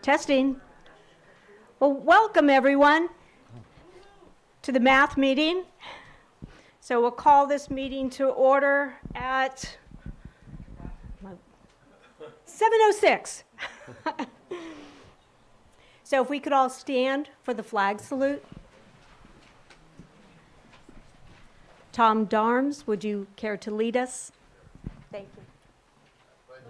Testing. Well, welcome everyone to the math meeting. So we'll call this meeting to order at 7:06. So if we could all stand for the flag salute. Tom Darms, would you care to lead us? Thank you.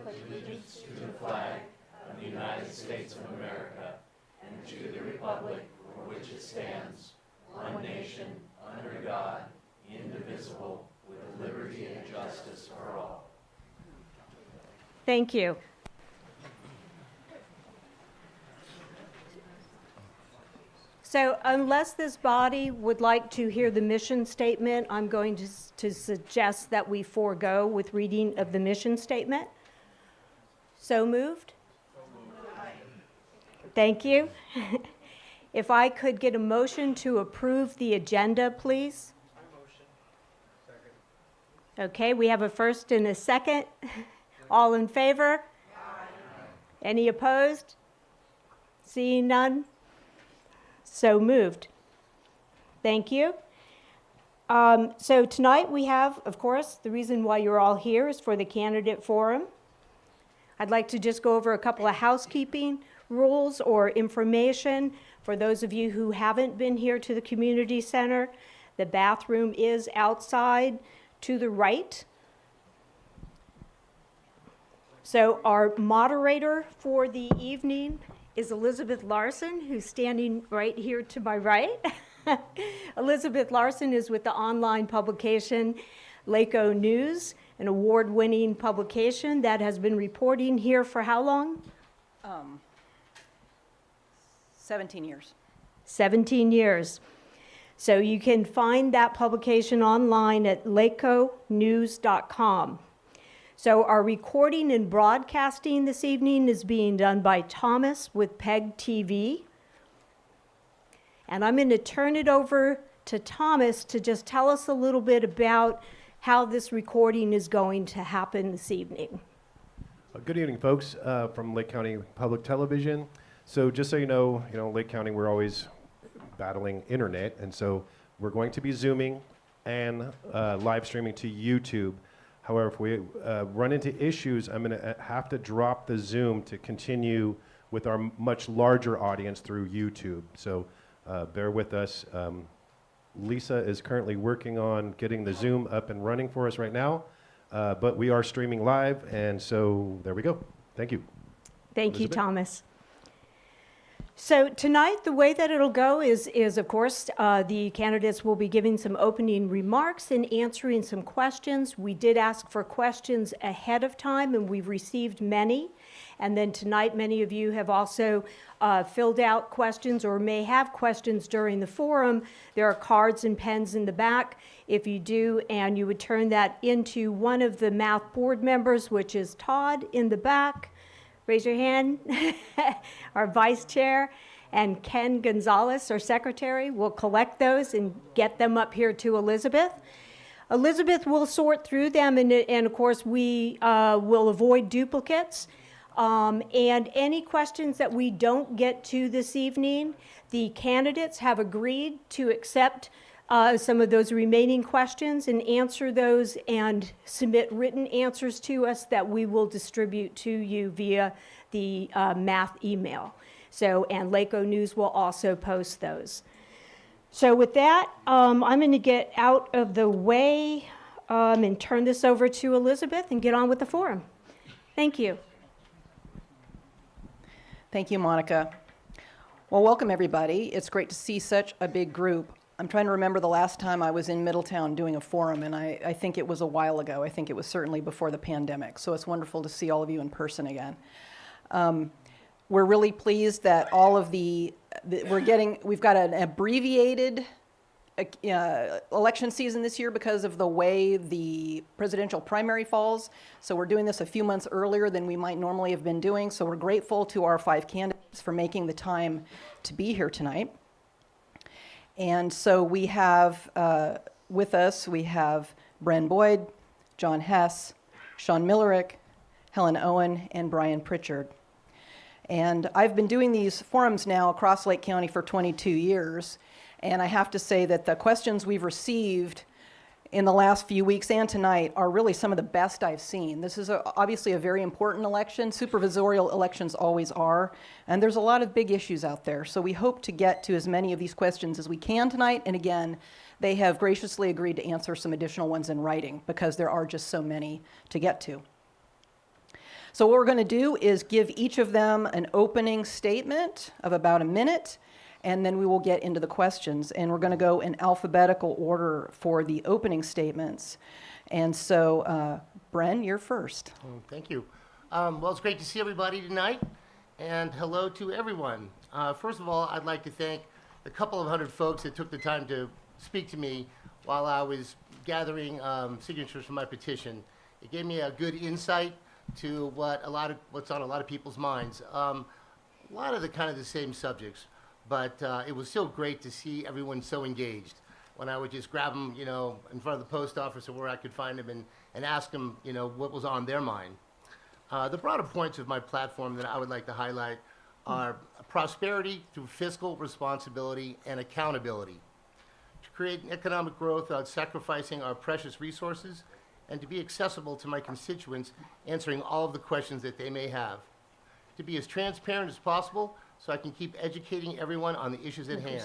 Pledge allegiance to the flag of the United States of America and to the republic for which it stands, one nation, under God, indivisible, with liberty and justice for all. Thank you. So unless this body would like to hear the mission statement, I'm going to suggest that we forego with reading of the mission statement. So moved? Thank you. If I could get a motion to approve the agenda, please. I motion. Second. Okay, we have a first and a second. All in favor? Aye. Any opposed? Seeing none? So moved. Thank you. So tonight we have, of course, the reason why you're all here is for the candidate forum. I'd like to just go over a couple of housekeeping rules or information for those of you who haven't been here to the community center. The bathroom is outside to the right. So our moderator for the evening is Elizabeth Larson, who's standing right here to my right. Elizabeth Larson is with the online publication Laco News, an award-winning publication that has been reporting here for how long? 17 years. 17 years. So you can find that publication online at laconews.com. So our recording and broadcasting this evening is being done by Thomas with PEG TV. And I'm going to turn it over to Thomas to just tell us a little bit about how this recording is going to happen this evening. Good evening, folks, from Lake County Public Television. So just so you know, Lake County, we're always battling internet, and so we're going to be Zooming and live streaming to YouTube. However, if we run into issues, I'm going to have to drop the Zoom to continue with our much larger audience through YouTube. So bear with us. Lisa is currently working on getting the Zoom up and running for us right now, but we are streaming live, and so there we go. Thank you. Thank you, Elizabeth? Thomas. So tonight, the way that it'll go is of course, the candidates will be giving some opening remarks and answering some questions. We did ask for questions ahead of time, and we've received many. And then tonight, many of you have also filled out questions or may have questions during the forum. There are cards and pens in the back. If you do, and you would turn that into one of the math board members, which is Todd in the back. Raise your hand. Our vice chair and Ken Gonzalez, our secretary, will collect those and get them up here to Elizabeth. Elizabeth will sort through them, and of course we will avoid duplicates. And any questions that we don't get to this evening, the candidates have agreed to accept some of those remaining questions and answer those and submit written answers to us that we will distribute to you via the math email. So, and Laco News will also post those. So with that, I'm going to get out of the way and turn this over to Elizabeth and get on with the forum. Thank you. Thank you, Monica. Well, welcome everybody. It's great to see such a big group. I'm trying to remember the last time I was in Middletown doing a forum, and I think it was a while ago. I think it was certainly before the pandemic. So it's wonderful to see all of you in person again. We're really pleased that all of we've got an abbreviated election season this year because of the way the presidential primary falls. So we're doing this a few months earlier than we might normally have been doing. So we're grateful to our 5 candidates for making the time to be here tonight. And so we have with us, we have Bren Boyd, John Hess, Sean Millerick, Helen Owen, and Brian Pritchard. And I've been doing these forums now across Lake County for 22 years, and I have to say that the questions we've received in the last few weeks and tonight are really some of the best I've seen. This is obviously a very important election. Supervisorial elections always are, and there's a lot of big issues out there. So we hope to get to as many of these questions as we can tonight, and again, they have graciously agreed to answer some additional ones in writing because there are just so many to get to. So what we're going to do is give each of them an opening statement of about a minute, and then we will get into the questions. And we're going to go in alphabetical order for the opening statements. And so, Bren, you're first. Thank you. Well, it's great to see everybody tonight, and hello to everyone. First of all, I'd like to thank the couple of hundred folks that took the time to speak to me while I was gathering signatures for my petition. It gave me a good insight to what's on a lot of people's minds. A lot of the same subjects, but it was still great to see everyone so engaged. When I would just grab them, in front of the post office or where I could find them and ask them, what was on their mind. The broader points of my platform that I would like to highlight are prosperity through fiscal responsibility and accountability, to create economic growth without sacrificing our precious resources, and to be accessible to my constituents, answering all of the questions that they may have. To be as transparent as possible so I can keep educating everyone on the issues at hand.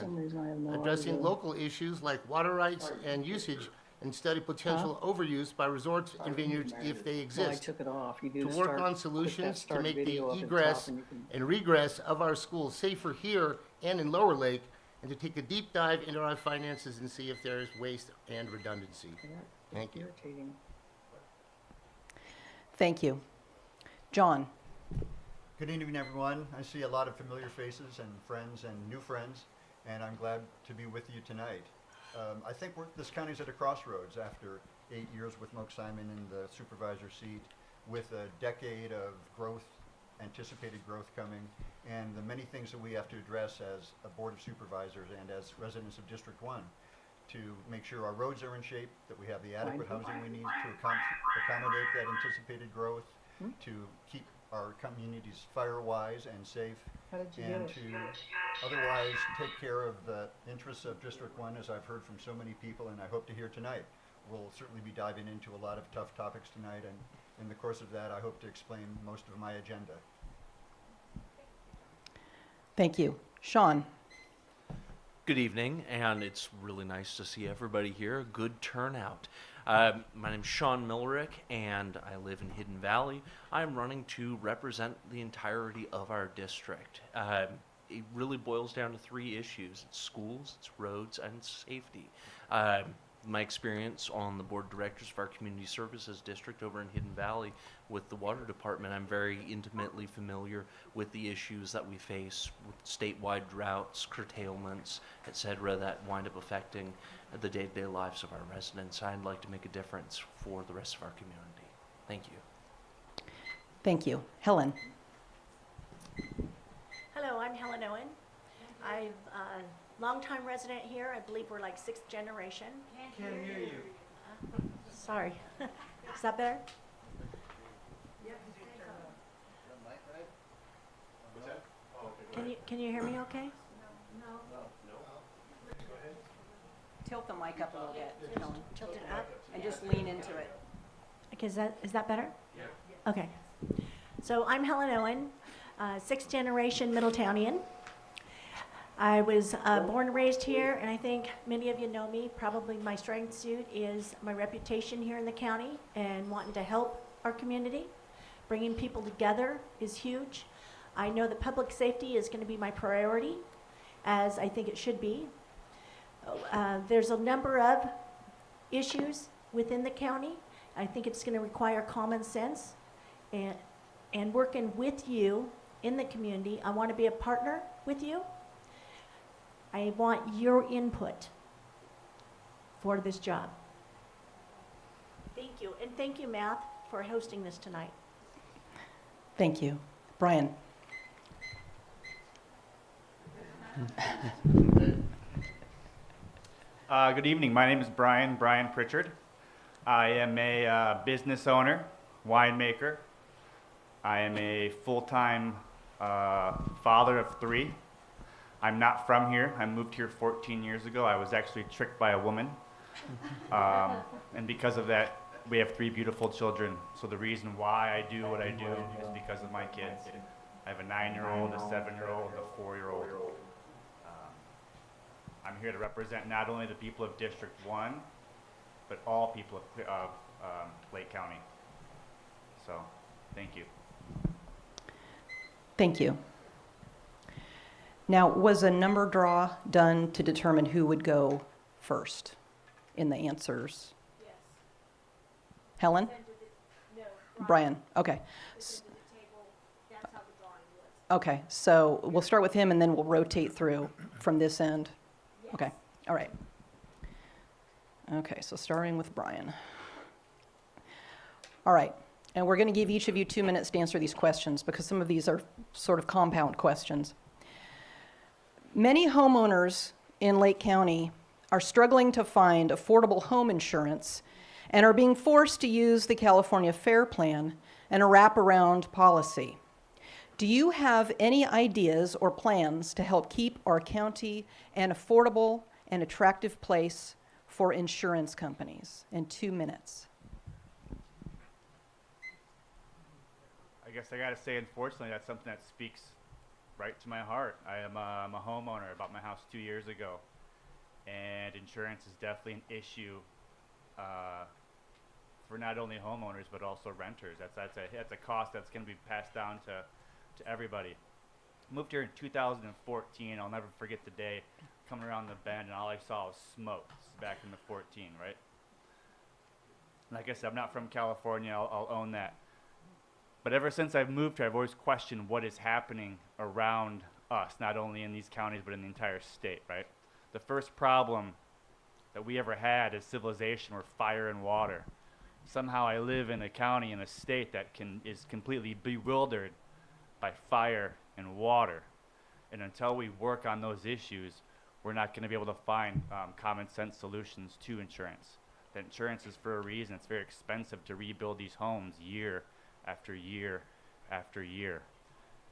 Addressing local issues like water rights and usage, and study potential overuse by resorts and vineyards if they exist. took it off. You To work on solutions to make the egress and regress of our schools safer here and in Lower Lake, and to take a deep dive into our finances and see if there is waste and redundancy. Thank you. Irritating. Thank you. John. Good evening, everyone. I see a lot of familiar faces and friends and new friends, and I'm glad to be with you tonight. I think this county's at a crossroads after 8 years with Moke Simon in the supervisor seat, with a decade of growth, anticipated growth coming, and the many things that we have to address as a board of supervisors and as residents of District 1 to make sure our roads are in shape, that we have the adequate housing we need to accommodate that anticipated growth, to keep our communities fire-wise and safe, and to otherwise take care of the interests of District 1, as I've heard from so many people, and I hope to hear tonight. We'll certainly be diving into a lot of tough topics tonight, and in the course of that, I hope to explain most of my agenda. Thank you. Sean. Good evening, and it's really nice to see everybody here. Good turnout. My name's Sean Millerick, and I live in Hidden Valley. I'm running to represent the entirety of our district. It really boils down to three issues. It's schools, it's roads, and it's safety. My experience on the board of directors of our community services district over in Hidden Valley with the water department, I'm very intimately familiar with the issues that we face with statewide droughts, curtailments, etc., that wind up affecting the day-to-day lives of our residents. I'd like to make a difference for the rest of our community. Thank you. Thank you. Helen. Hello, I'm Helen Owen. I'm a longtime resident here. I believe we're like 6th generation. Can't hear you. Sorry. Is that better? Can you hear me okay? Tilt the mic up a little bit, Helen, Tilt it up. and just lean into it. Okay, is that better? Yeah. Okay. So I'm Helen Owen, 6th generation Middletownian. I was born and raised here, and I think many of you know me. Probably my strength suit is my reputation here in the county and wanting to help our community. Bringing people together is huge. I know that public safety is going to be my priority, as I think it should be. There's a number of issues within the county. I think it's going to require common sense and working with you in the community. I want to be a partner with you. I want your input for this job. Thank you, and thank you, Matt, for hosting this tonight. Thank you. Brian. Good evening. My name is Brian Pritchard. I am a business owner, winemaker. I am a full-time father of 3. I'm not from here. I moved here 14 years ago. I was actually tricked by a woman. And because of that, we have 3 beautiful children. So the reason why I do what I do is because of my kids. I have a 9-year-old, a 7-year-old, and a 4-year-old. I'm here to represent not only the people of District 1, but all people of Lake County. So, thank you. Thank you. Now, was a number draw done to determine who would go first in the answers? Yes. Helen? No. Brian, okay. Okay, so we'll start with him and then we'll rotate through from this end. Okay, all right. Okay, so starting with Brian. All right, and we're going to give each of you 2 minutes to answer these questions because some of these are sort of compound questions. Many homeowners in Lake County are struggling to find affordable home insurance and are being forced to use the California FAIR Plan and a wraparound policy. Do you have any ideas or plans to help keep our county an affordable and attractive place for insurance companies? In 2 minutes. I guess I gotta say, unfortunately, that's something that speaks right to my heart. I'm a homeowner. I bought my house 2 years ago, and insurance is definitely an issue for not only homeowners but also renters. That's a cost that's going to be passed down to everybody. Moved here in 2014. I'll never forget the day coming around the bend, and all I saw was smoke. This is back in the 14, right? Like I said, I'm not from California. I'll own that. But ever since I've moved here, I've always questioned what is happening around us, not only in these counties, but in the entire state, right? The first problem that we ever had as civilization were fire and water. Somehow I live in a county, in a state that is completely bewildered by fire and water. And until we work on those issues, we're not going to be able to find common sense solutions to insurance. That insurance is for a reason. It's very expensive to rebuild these homes year after year after year.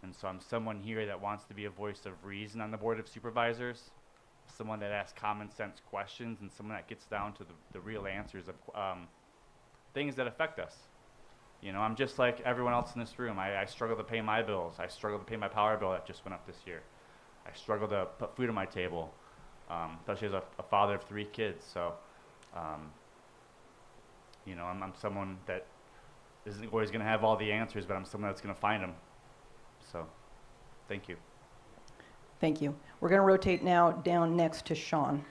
And so I'm someone here that wants to be a voice of reason on the Board of Supervisors, someone that asks common sense questions, and someone that gets down to the real answers of things that affect us. You know, I'm just like everyone else in this room. I struggle to pay my bills. I struggle to pay my power bill that just went up this year. I struggle to put food on my table, especially as a father of 3 kids. So, you know, I'm someone that isn't always going to have all the answers, but I'm someone that's going to find them. So, thank you. Thank you. We're going to rotate now down next to Sean.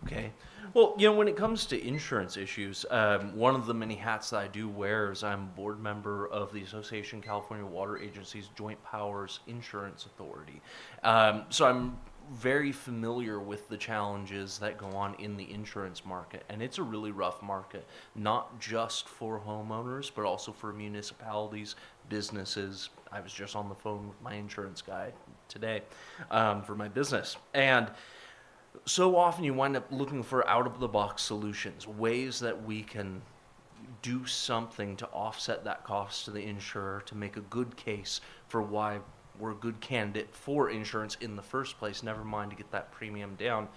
Okay. Well, you know, when it comes to insurance issues, one of the many hats that I do wear is I'm a board member of the Association of California Water Agencies Joint Powers Insurance Authority. So I'm very familiar with the challenges that go on in the insurance market, and it's a really rough market, not just for homeowners, but also for municipalities, businesses. I was just on the phone with my insurance guy today for my business, and so often you wind up looking for out-of-the-box solutions, ways that we can do something to offset that cost to the insurer, to make a good case for why we're a good candidate for insurance in the first place, never mind to get that premium down.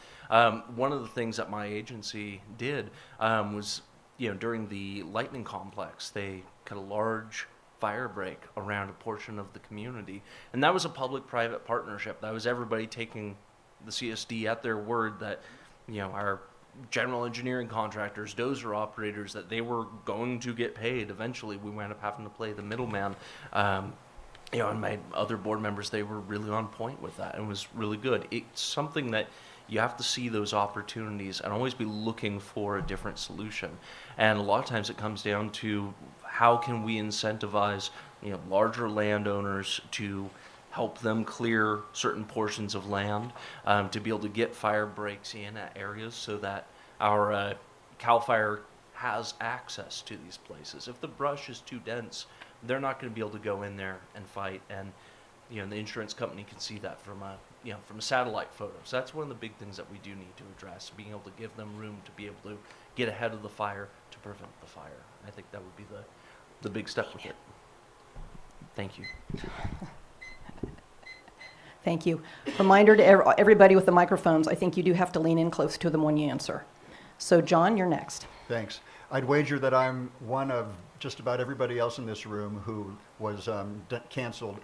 One of the things that my agency did was, you know, during the Lightning Complex, they cut a large fire break around a portion of the community, and that was a public-private partnership. That was everybody taking the CSD at their word that, you know, our general engineering contractors, dozer operators, that they were going to get paid. Eventually, we wound up having to play the middleman. You know, and my other board members, they were really on point with that, and it was really good. It's something that you have to see those opportunities and always be looking for a different solution. And a lot of times it comes down to how can we incentivize, you know, larger landowners to help them clear certain portions of land, to be able to get fire breaks in at areas so that our CAL FIRE has access to these places. If the brush is too dense, they're not going to be able to go in there and fight. And, you know, the insurance company can see that from a satellite photo. So that's one of the big things that we do need to address, being able to give them room to be able to get ahead of the fire, to prevent the fire. I think that would be the big step with it. Thank you. Thank you. Reminder to everybody with the microphones, I think you do have to lean in close to them when you answer. So John, you're next. Thanks. I'd wager that I'm one of just about everybody else in this room who was canceled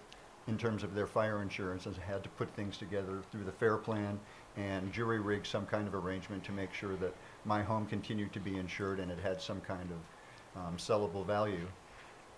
in terms of their fire insurance and had to put things together through the FAIR plan and jury rig some kind of arrangement to make sure that my home continued to be insured and it had some kind of sellable value.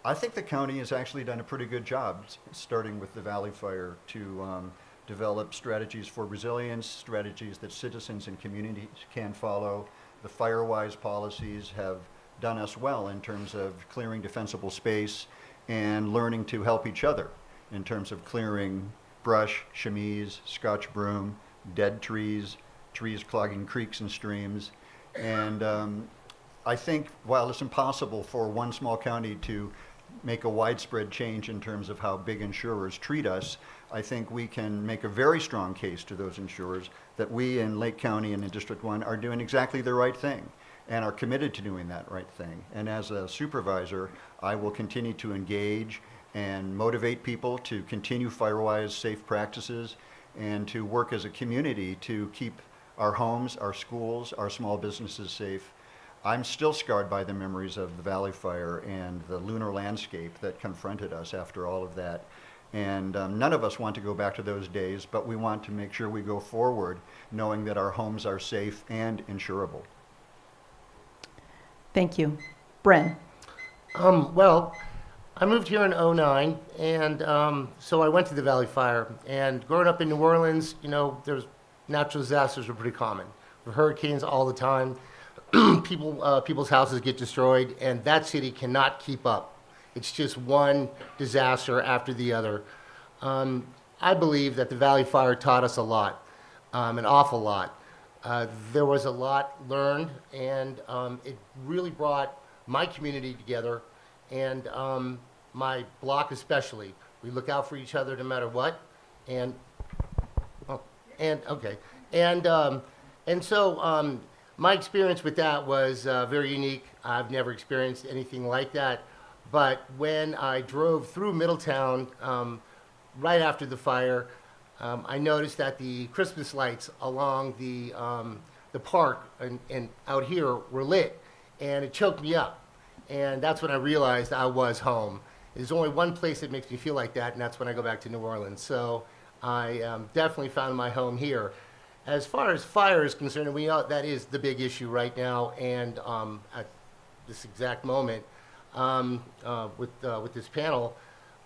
I think the county has actually done a pretty good job, starting with the Valley Fire, to develop strategies for resilience, strategies that citizens and communities can follow. The FireWise policies have done us well in terms of clearing defensible space and learning to help each other in terms of clearing brush, chemise, scotch broom, dead trees, trees clogging creeks and streams. And I think while it's impossible for one small county to make a widespread change in terms of how big insurers treat us, I think we can make a very strong case to those insurers that we in Lake County and in District 1 are doing exactly the right thing and are committed to doing that right thing. And as a supervisor, I will continue to engage and motivate people to continue FireWise safe practices and to work as a community to keep our homes, our schools, our small businesses safe. I'm still scarred by the memories of the Valley Fire and the lunar landscape that confronted us after all of that. And none of us want to go back to those days, but we want to make sure we go forward knowing that our homes are safe and insurable. Thank you. Bren. Well, I moved here in '09, and so I went to the Valley Fire. And growing up in New Orleans, you know, there's natural disasters are pretty common. Hurricanes all the time. People's houses get destroyed, and that city cannot keep up. It's just one disaster after the other. I believe that the Valley Fire taught us a lot, an awful lot. There was a lot learned, and it really brought my community together, and my block especially. We look out for each other no matter what, and so my experience with that was very unique. I've never experienced anything like that. But when I drove through Middletown right after the fire, I noticed that the Christmas lights along the park and out here were lit, and it choked me up. And that's when I realized I was home. There's only one place that makes me feel like that, and that's when I go back to New Orleans. So I definitely found my home here. As far as fire is concerned, we know that is the big issue right now, and at this exact moment, with this panel,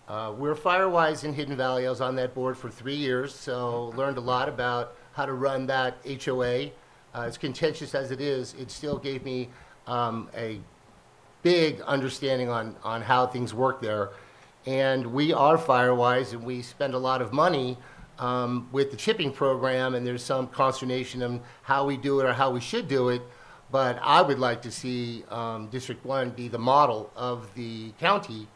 we're FireWise in Hidden Valley. I was on that board for 3 years, so learned a lot about how to run that HOA. As contentious as it is, it still gave me a big understanding on how things work there. And we are FireWise, and we spend a lot of money with the chipping program, and there's some consternation on how we do it or how we should do it. But I would like to see District 1 be the model of the county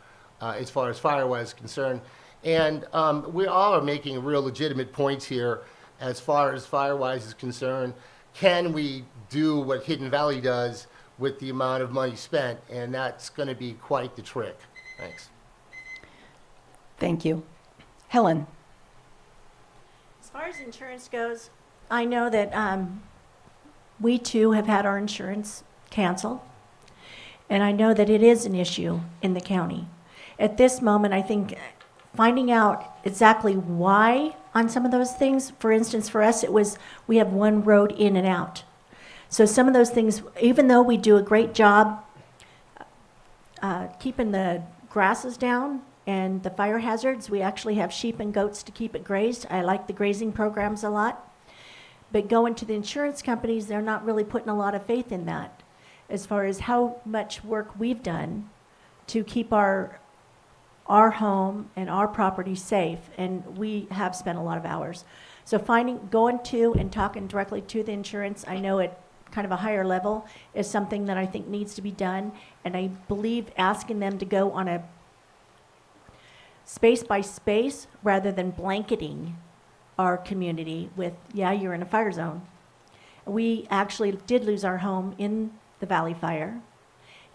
as far as FireWise is concerned. And we all are making real legitimate points here as far as FireWise is concerned. Can we do what Hidden Valley does with the amount of money spent? And that's going to be quite the trick. Thanks. Thank you. Helen. As far as insurance goes, I know that we too have had our insurance canceled, and I know that it is an issue in the county. At this moment, I think finding out exactly why on some of those things, for instance, for us, it was we have one road in and out. So some of those things, even though we do a great job keeping the grasses down and the fire hazards, we actually have sheep and goats to keep it grazed. I like the grazing programs a lot. But going to the insurance companies, they're not really putting a lot of faith in that as far as how much work we've done to keep our home and our property safe, and we have spent a lot of hours. So going to and talking directly to the insurance, I know at kind of a higher level, is something that I think needs to be done, and I believe asking them to go on a space by space rather than blanketing our community with, yeah, you're in a fire zone. We actually did lose our home in the Valley Fire,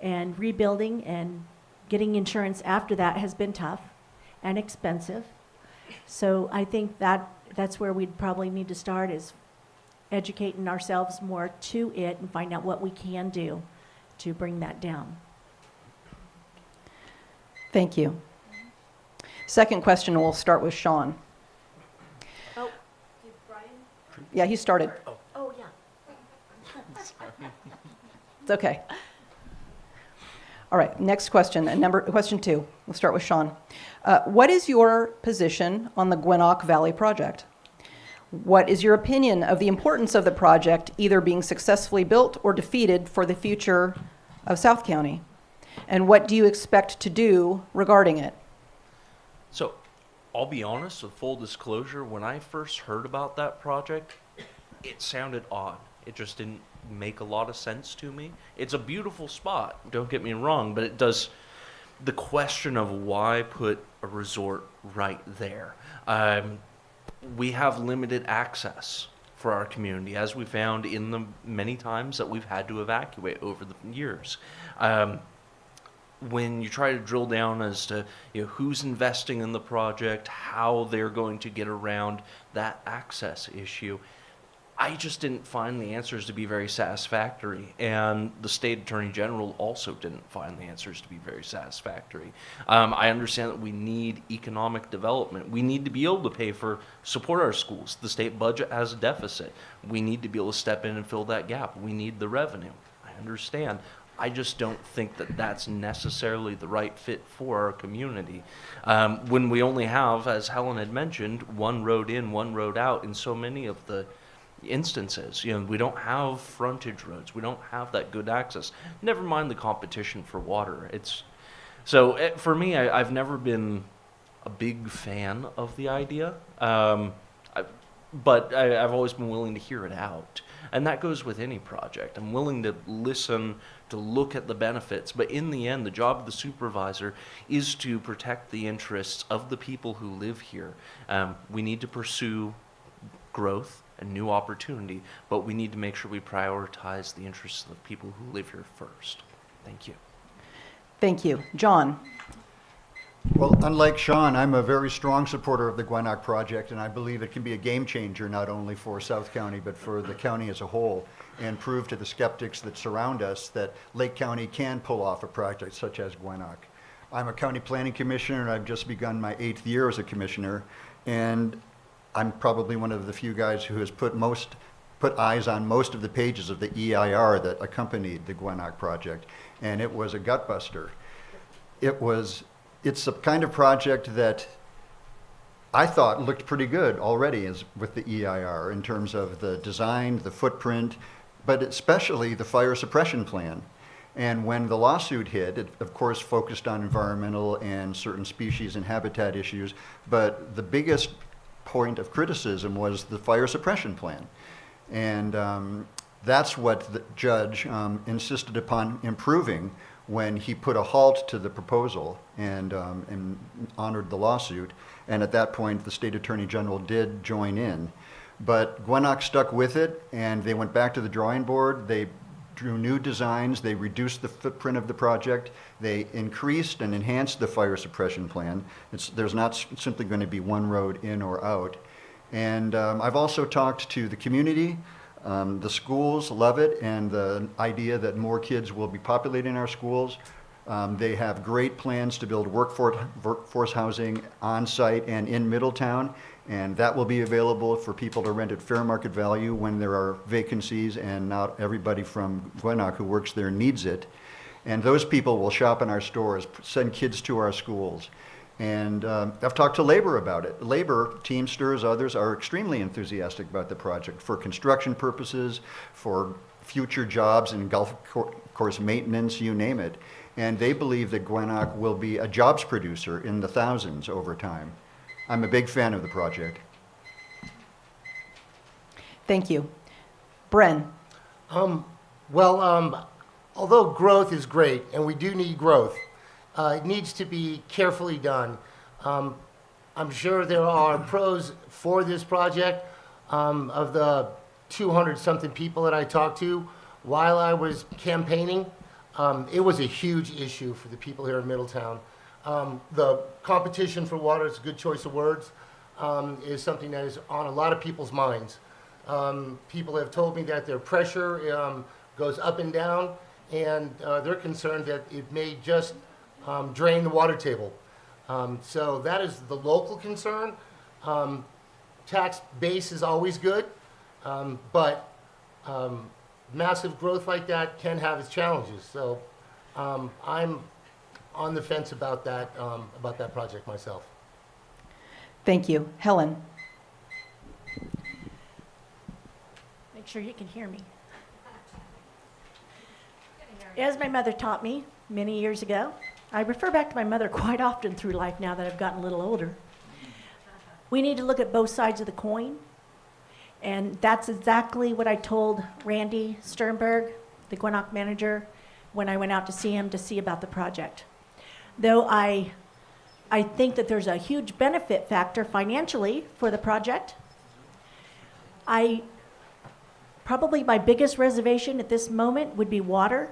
and rebuilding and getting insurance after that has been tough and expensive. So I think that's where we'd probably need to start, is educating ourselves more to it and find out what we can do to bring that down. Thank you. Second question, we'll start with Sean. Oh, did Brian? Yeah, he started. Oh, yeah. It's okay. All right, next question, question 2. We'll start with Sean. What is your position on the Gwinnett Valley project? What is your opinion of the importance of the project either being successfully built or defeated for the future of South County? And what do you expect to do regarding it? So, I'll be honest, with full disclosure, when I first heard about that project, it sounded odd. It just didn't make a lot of sense to me. It's a beautiful spot, don't get me wrong, but it does, the question of why put a resort right there. We have limited access for our community, as we found in the many times that we've had to evacuate over the years. When you try to drill down as to who's investing in the project, how they're going to get around that access issue, I just didn't find the answers to be very satisfactory, and the state attorney general also didn't find the answers to be very satisfactory. I understand that we need economic development. We need to be able to support our schools. The state budget has a deficit. We need to be able to step in and fill that gap. We need the revenue. I understand. I just don't think that that's necessarily the right fit for our community. When we only have, as Helen had mentioned, one road in, one road out in so many of the instances. We don't have frontage roads. We don't have that good access. Never mind the competition for water. For me, I've never been a big fan of the idea, but I've always been willing to hear it out. And that goes with any project. I'm willing to listen, to look at the benefits, but in the end, the job of the supervisor is to protect the interests of the people who live here. We need to pursue growth and new opportunity, but we need to make sure we prioritize the interests of the people who live here first. Thank you. Thank you. John? Well, unlike Sean, I'm a very strong supporter of the Gwinnett project, and I believe it can be a game changer not only for South County, but for the county as a whole, and prove to the skeptics that surround us that Lake County can pull off a project such as Gwinnett. I'm a county planning commissioner, and I've just begun my 8th year as a commissioner, and I'm probably one of the few guys who has put eyes on most of the pages of the EIR that accompanied the Gwinnett project, and it was a gutbuster. It's a kind of project that I thought looked pretty good already with the EIR in terms of the design, the footprint, but especially the fire suppression plan. And when the lawsuit hit, it of course focused on environmental and certain species and habitat issues, but the biggest point of criticism was the fire suppression plan. And that's what the judge insisted upon improving when he put a halt to the proposal and honored the lawsuit. And at that point, the state attorney general did join in. But Gwinnett stuck with it, and they went back to the drawing board. They drew new designs. They reduced the footprint of the project. They increased and enhanced the fire suppression plan. There's not simply going to be one road in or out. And I've also talked to the community. The schools love it, and the idea that more kids will be populating our schools. They have great plans to build workforce housing on site and in Middletown, and that will be available for people to rent at fair market value when there are vacancies, and not everybody from Gwinnett who works there needs it. And those people will shop in our stores, send kids to our schools. And I've talked to labor about it. Labor, Teamsters, others are extremely enthusiastic about the project for construction purposes, for future jobs in golf course maintenance, you name it. And they believe that Gwinnett will be a jobs producer in the thousands over time. I'm a big fan of the project. Thank you. Bren? Although growth is great, and we do need growth, it needs to be carefully done. I'm sure there are pros for this project. Of the 200-something people that I talked to while I was campaigning, it was a huge issue for the people here in Middletown. The competition for water is a good choice of words. is something that is on a lot of people's minds. People have told me that their pressure goes up and down, and they're concerned that it may just drain the water table. So that is the local concern. Tax base is always good, but massive growth like that can have its challenges. So I'm on the fence about that project myself. Thank you. Helen? Make sure you can hear me. As my mother taught me many years ago, I refer back to my mother quite often through life now that I've gotten a little older. We need to look at both sides of the coin, and that's exactly what I told Randy Sternberg, the Gwinnett manager, when I went out to see him to see about the project. Though I think that there's a huge benefit factor financially for the project, probably my biggest reservation at this moment would be water.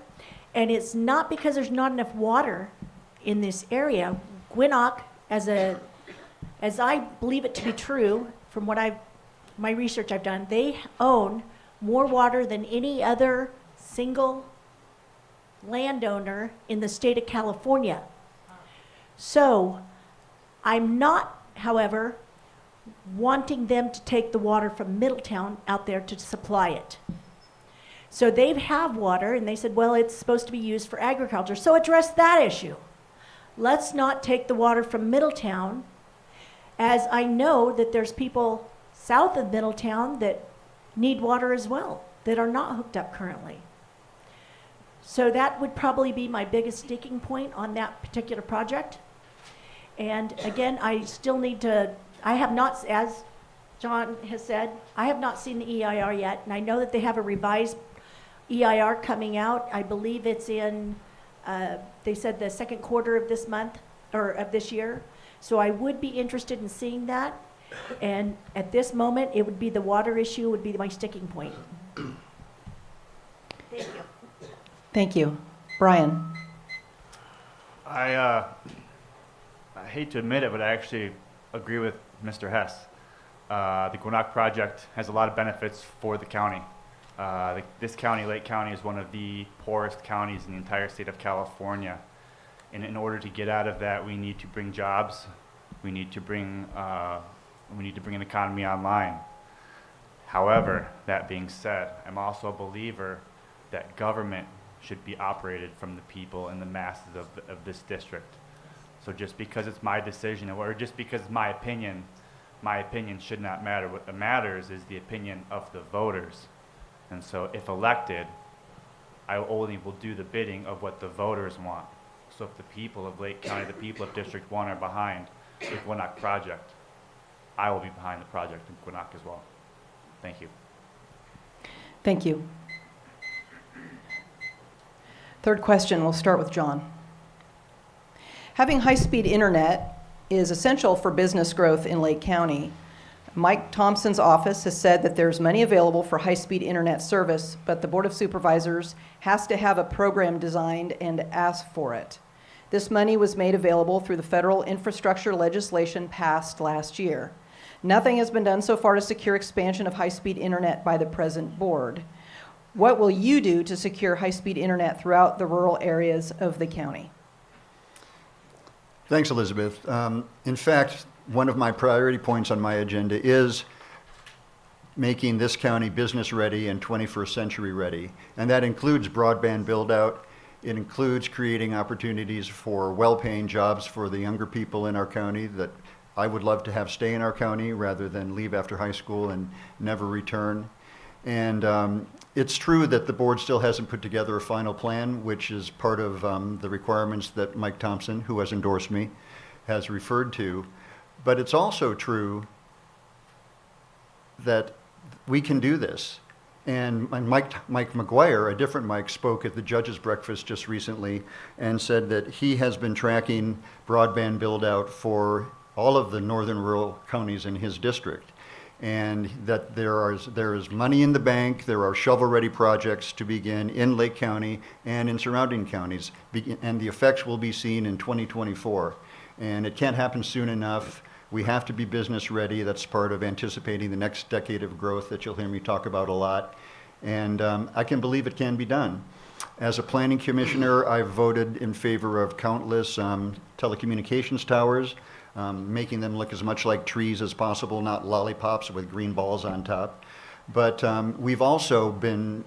And it's not because there's not enough water in this area. Gwinnett, as I believe it to be true, from my research I've done, they own more water than any other single landowner in the state of California. So I'm not, however, wanting them to take the water from Middletown out there to supply it. So they have water, and they said, well, it's supposed to be used for agriculture. So address that issue. Let's not take the water from Middletown, as I know that there's people south of Middletown that need water as well, that are not hooked up currently. So that would probably be my biggest sticking point on that particular project. And again, I still need to, I have not, as John has said, I have not seen the EIR yet, and I know that they have a revised EIR coming out. I believe it's in, they said the second quarter of this month, or of this year. So I would be interested in seeing that. And at this moment, it would be the water issue would be my sticking point. Thank you. Thank you. Brian? I hate to admit it, but I actually agree with Mr. Hess. The Gwinnett project has a lot of benefits for the county. This county, Lake County, is one of the poorest counties in the entire state of California. And in order to get out of that, we need to bring jobs. We need to bring an economy online. However, that being said, I'm also a believer that government should be operated from the people and the masses of this district. So just because it's my decision, or just because it's my opinion should not matter. What matters is the opinion of the voters. And so if elected, I only will do the bidding of what the voters want. So if the people of Lake County, the people of District 1 are behind the Gwinnett project, I will be behind the project in Gwinnett as well. Thank you. Thank you. Third question, we'll start with John. Having high-speed internet is essential for business growth in Lake County. Mike Thompson's office has said that there's money available for high-speed internet service, but the Board of Supervisors has to have a program designed and ask for it. This money was made available through the federal infrastructure legislation passed last year. Nothing has been done so far to secure expansion of high-speed internet by the present board. What will you do to secure high-speed internet throughout the rural areas of the county? Thanks, Elizabeth. In fact, one of my priority points on my agenda is making this county business ready and 21st century ready. And that includes broadband build out. It includes creating opportunities for well-paying jobs for the younger people in our county that I would love to have stay in our county rather than leave after high school and never return. And it's true that the board still hasn't put together a final plan, which is part of the requirements that Mike Thompson, who has endorsed me, has referred to. But it's also true that we can do this. And Mike McGuire, a different Mike, spoke at the judges' breakfast just recently and said that he has been tracking broadband build out for all of the northern rural counties in his district. And that there is money in the bank, there are shovel-ready projects to begin in Lake County and in surrounding counties, and the effects will be seen in 2024. And it can't happen soon enough. We have to be business ready. That's part of anticipating the next decade of growth that you'll hear me talk about a lot. And I can believe it can be done. As a planning commissioner, I've voted in favor of countless telecommunications towers, making them look as much like trees as possible, not lollipops with green balls on top. But we've also been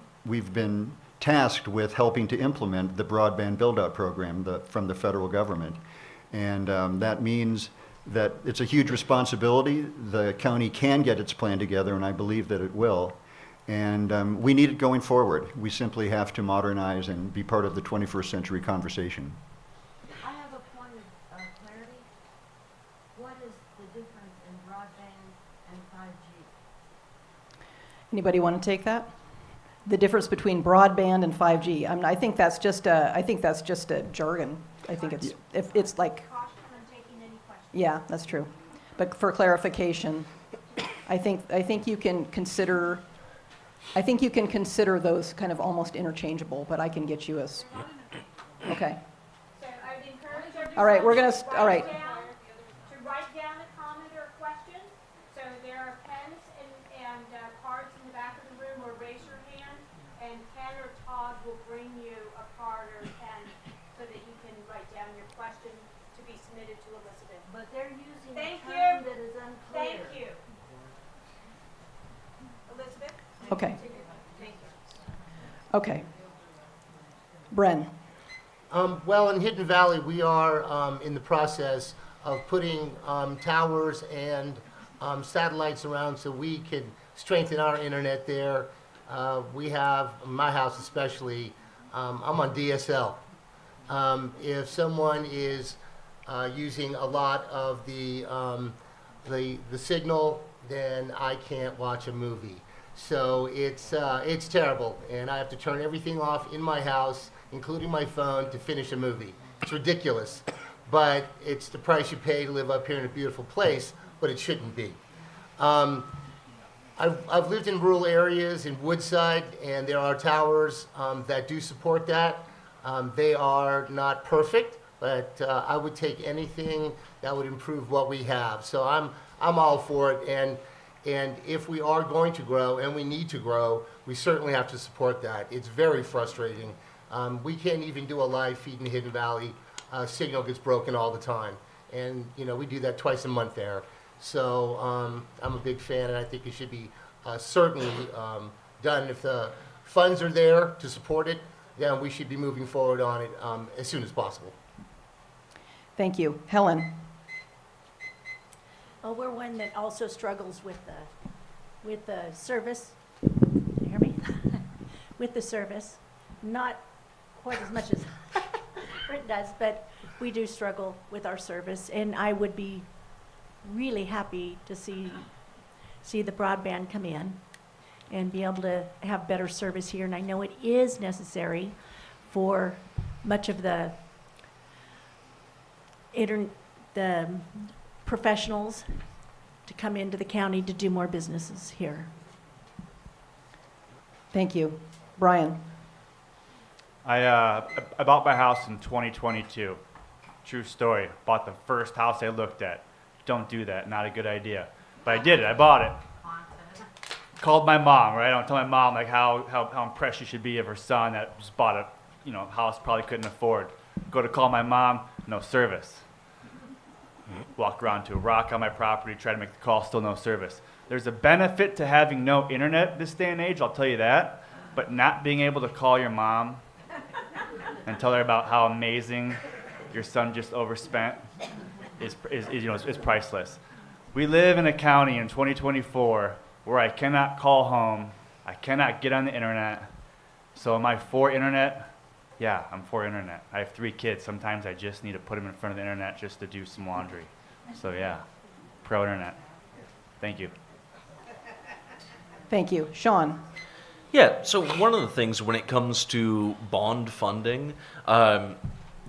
tasked with helping to implement the broadband build-out program from the federal government. And that means that it's a huge responsibility. The county can get its plan together, and I believe that it will. And we need it going forward. We simply have to modernize and be part of the 21st century conversation. I have a point of clarity. What is the difference in broadband and 5G? Anybody want to take that? The difference between broadband and 5G. I think that's just a jargon. I think it's like, Caution on taking any questions. yeah, that's true. But for clarification, I think you can consider those kind of almost interchangeable, but I can get you as, okay. So I would encourage everyone All right, we're gonna, to all right. write down a comment or a question. So there are pens and cards in the back of the room, or raise your hand, and Ken or Todd will bring you a card or a pen so that you can write down your question to be submitted to Elizabeth. But they're using a Thank term you. that is unclear. Thank you. Elizabeth? Okay, Thank you. okay. Bren, Well, in Hidden Valley, we are in the process of putting towers and satellites around so we can strengthen our internet there. We have, my house especially, I'm on DSL. If someone is using a lot of the signal, then I can't watch a movie. So it's terrible, and I have to turn everything off in my house, including my phone, to finish a movie. It's ridiculous, but it's the price you pay to live up here in a beautiful place, but it shouldn't be. I've lived in rural areas in Woodside, and there are towers that do support that. They are not perfect, but I would take anything that would improve what we have. So I'm all for it, and if we are going to grow, and we need to grow, we certainly have to support that. It's very frustrating. We can't even do a live feed in Hidden Valley. Signal gets broken all the time, and we do that twice a month there. So I'm a big fan, and I think it should be certainly done. If the funds are there to support it, then we should be moving forward on it as soon as possible. thank you. Helen, Well, we're one that also struggles with the service. Can you hear me? With the service, not quite as much as Britt does, but we do struggle with our service, and I would be really happy to see the broadband come in and be able to have better service here. And I know it is necessary for much of the professionals to come into the county to do more businesses here. thank you. Brian, I bought my house in 2022. True story. Bought the first house I looked at. Don't do that. Not a good idea. But I did it. I bought it. Called my mom. Right. I don't tell my mom like how impressed she should be of her son that just bought a house probably couldn't afford. Go to call my mom. No service. Walk around to a rock on my property. Try to make the call. Still no service. There's a benefit to having no internet this day and age. I'll tell you that. But not being able to call your mom and tell her about how amazing your son just overspent is priceless. We live in a county in 2024 where I cannot call home, I cannot get on the internet. So am I for internet? Yeah, I'm for internet. I have 3 kids. Sometimes I just need to put them in front of the internet just to do some laundry. So yeah, pro internet. Thank you. thank you. Sean, Yeah, so one of the things when it comes to bond funding, the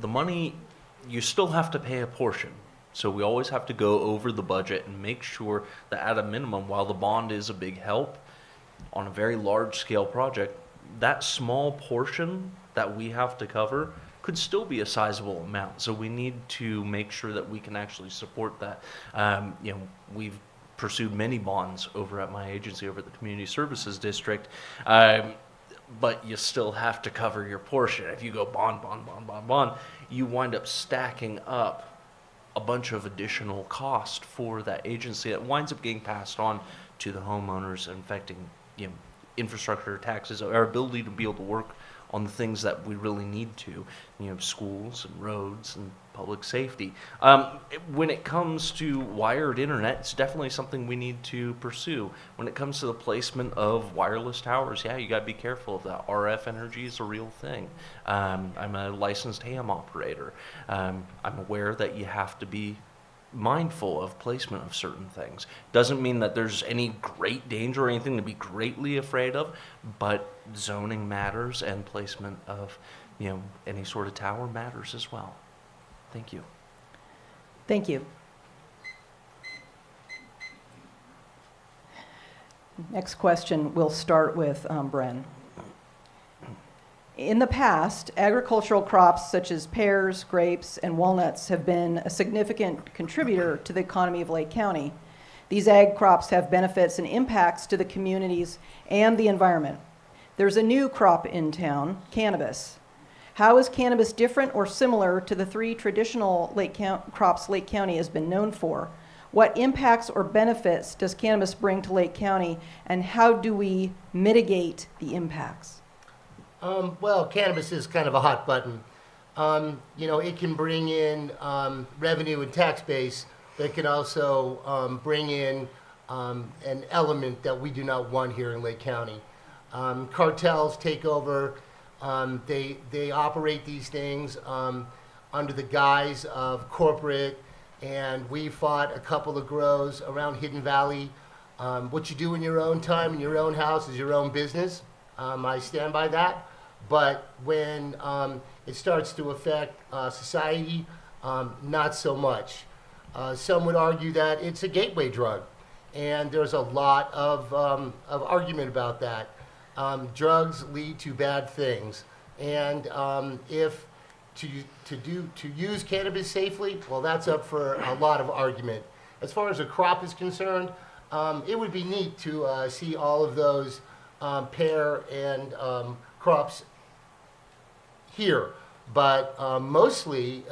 money, you still have to pay a portion. So we always have to go over the budget and make sure that at a minimum, while the bond is a big help on a very large scale project, that small portion that we have to cover could still be a sizable amount. So we need to make sure that we can actually support that. We've pursued many bonds over at my agency, over at the Community Services District, but you still have to cover your portion. If you go bond, you wind up stacking up a bunch of additional cost for that agency that winds up getting passed on to the homeowners and affecting infrastructure, taxes, our ability to be able to work on the things that we really need to, schools and roads and public safety. When it comes to wired internet, it's definitely something we need to pursue. When it comes to the placement of wireless towers, you got to be careful of that. RF energy is a real thing. I'm a licensed ham operator. I'm aware that you have to be mindful of placement of certain things. Doesn't mean that there's any great danger or anything to be greatly afraid of, but zoning matters and placement of any sort of tower matters as well. Thank you. Thank you. Next question, we'll start with Bren. In the past, agricultural crops such as pears, grapes, and walnuts have been a significant contributor to the economy of Lake County. These ag crops have benefits and impacts to the communities and the environment. There's a new crop in town, cannabis. How is cannabis different or similar to the three traditional crops Lake County has been known for? What impacts or benefits does cannabis bring to Lake County, and how do we mitigate the impacts? Well, cannabis is kind of a hot button. It can bring in revenue and tax base, but it can also bring in an element that we do not want here in Lake County. Cartels take over. They operate these things under the guise of corporate, and we fought a couple of grows around Hidden Valley. What you do in your own time, in your own house, is your own business. I stand by that. But when it starts to affect society, not so much. Some would argue that it's a gateway drug, and there's a lot of argument about that. Drugs lead to bad things, and if to use cannabis safely, well, that's up for a lot of argument. As far as a crop is concerned, it would be neat to see all of those pear and crops here, but mostly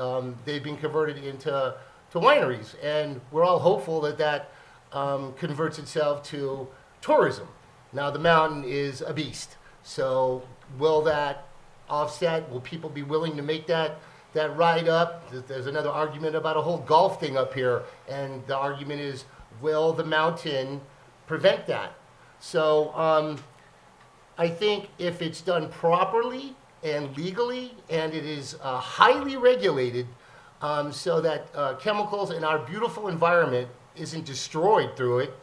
they've been converted into wineries, and we're all hopeful that converts itself to tourism. Now, the mountain is a beast, so will that offset? Will people be willing to make that ride up? There's another argument about a whole golf thing up here, and the argument is, will the mountain prevent that? So I think if it's done properly and legally, and it is highly regulated, so that chemicals in our beautiful environment isn't destroyed through it,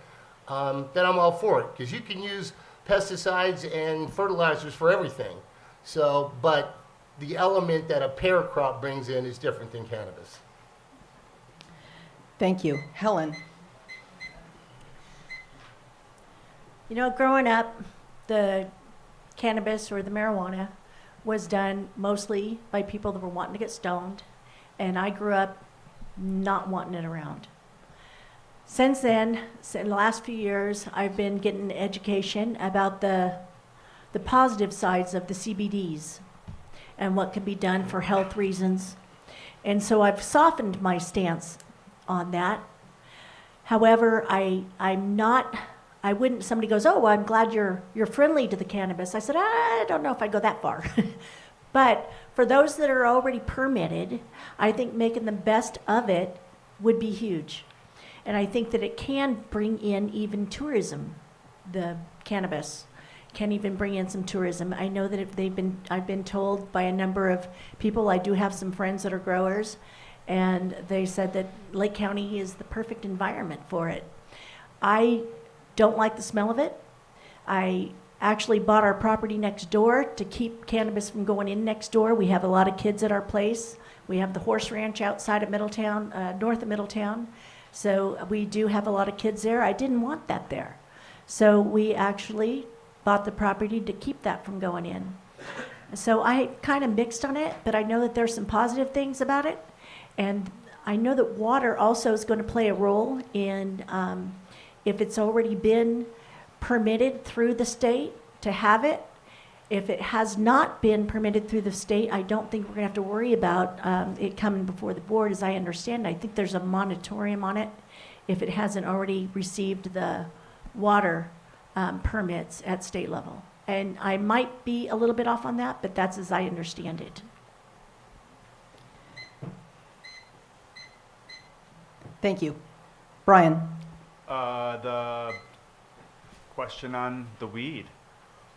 then I'm all for it, because you can use pesticides and fertilizers for everything. So, but the element that a pear crop brings in is different than cannabis. Thank you. Helen. Growing up, the cannabis or the marijuana was done mostly by people that were wanting to get stoned, and I grew up not wanting it around. Since then, in the last few years, I've been getting education about the positive sides of the CBDs and what can be done for health reasons. And so I've softened my stance on that. However, somebody goes, oh, well, I'm glad you're friendly to the cannabis. I said, I don't know if I'd go that far. But for those that are already permitted, I think making the best of it would be huge. And I think that it can bring in even tourism. The cannabis can even bring in some tourism. I know that I've been told by a number of people, I do have some friends that are growers, and they said that Lake County is the perfect environment for it. I don't like the smell of it. I actually bought our property next door to keep cannabis from going in next door. We have a lot of kids at our place. We have the horse ranch outside of Middletown, north of Middletown. So we do have a lot of kids there. I didn't want that there. So we actually bought the property to keep that from going in. So I kind of mixed on it, but I know that there's some positive things about it. And I know that water also is going to play a role in if it's already been permitted through the state to have it. If it has not been permitted through the state, I don't think we're going to have to worry about it coming before the board, as I understand. I think there's a moratorium on it if it hasn't already received the water permits at state level. And I might be a little bit off on that, but that's as I understand it. Thank you. Brian? The question on the weed.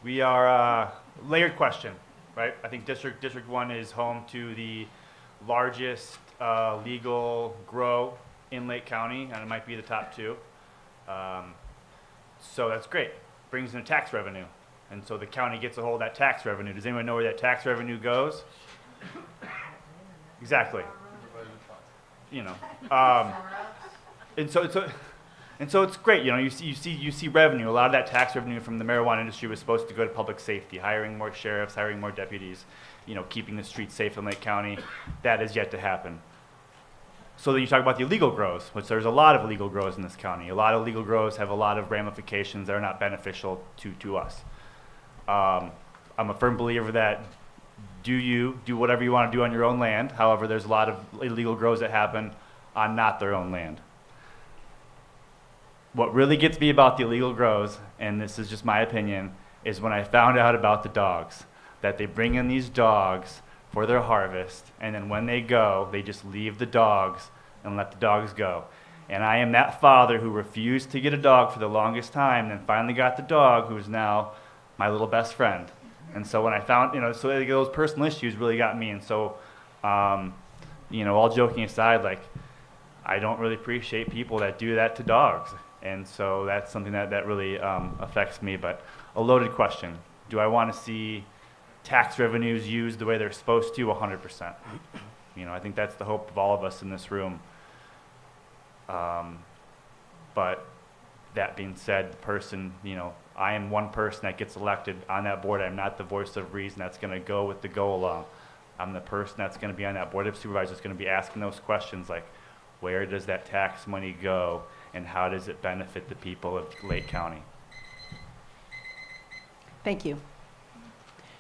We are, layered question, right? I think District 1 is home to the largest legal grow in Lake County, and it might be the top 2. So that's great. Brings in tax revenue. And so the county gets a hold of that tax revenue. Does anyone know where that tax revenue goes? Exactly. You know. And so it's great. You know, you see revenue. A lot of that tax revenue from the marijuana industry was supposed to go to public safety, hiring more sheriffs, hiring more deputies, you know, keeping the streets safe in Lake County. That is yet to happen. So then you talk about the illegal grows, which there's a lot of illegal grows in this county. A lot of illegal grows have a lot of ramifications that are not beneficial to us. I'm a firm believer that do whatever you want to do on your own land. However, there's a lot of illegal grows that happen on not their own land. What really gets me about the illegal grows, and this is just my opinion, is when I found out about the dogs, that they bring in these dogs for their harvest, and then when they go, they just leave the dogs and let the dogs go. And I am that father who refused to get a dog for the longest time, and finally got the dog, who is now my little best friend. And so when I found, you know, so those personal issues really got me. And so, you know, all joking aside, like, I don't really appreciate people that do that to dogs. And so that's something that really affects me. But a loaded question. Do I want to see tax revenues used the way they're supposed to? 100%. You know, I think that's the hope of all of us in this room. But that being said, the person, you know, I am one person that gets elected on that board. I'm not the voice of reason that's going to go with the go along. I'm the person that's going to be on that board of supervisors, that's going to be asking those questions like, where does that tax money go, and how does it benefit the people of Lake County? Thank you.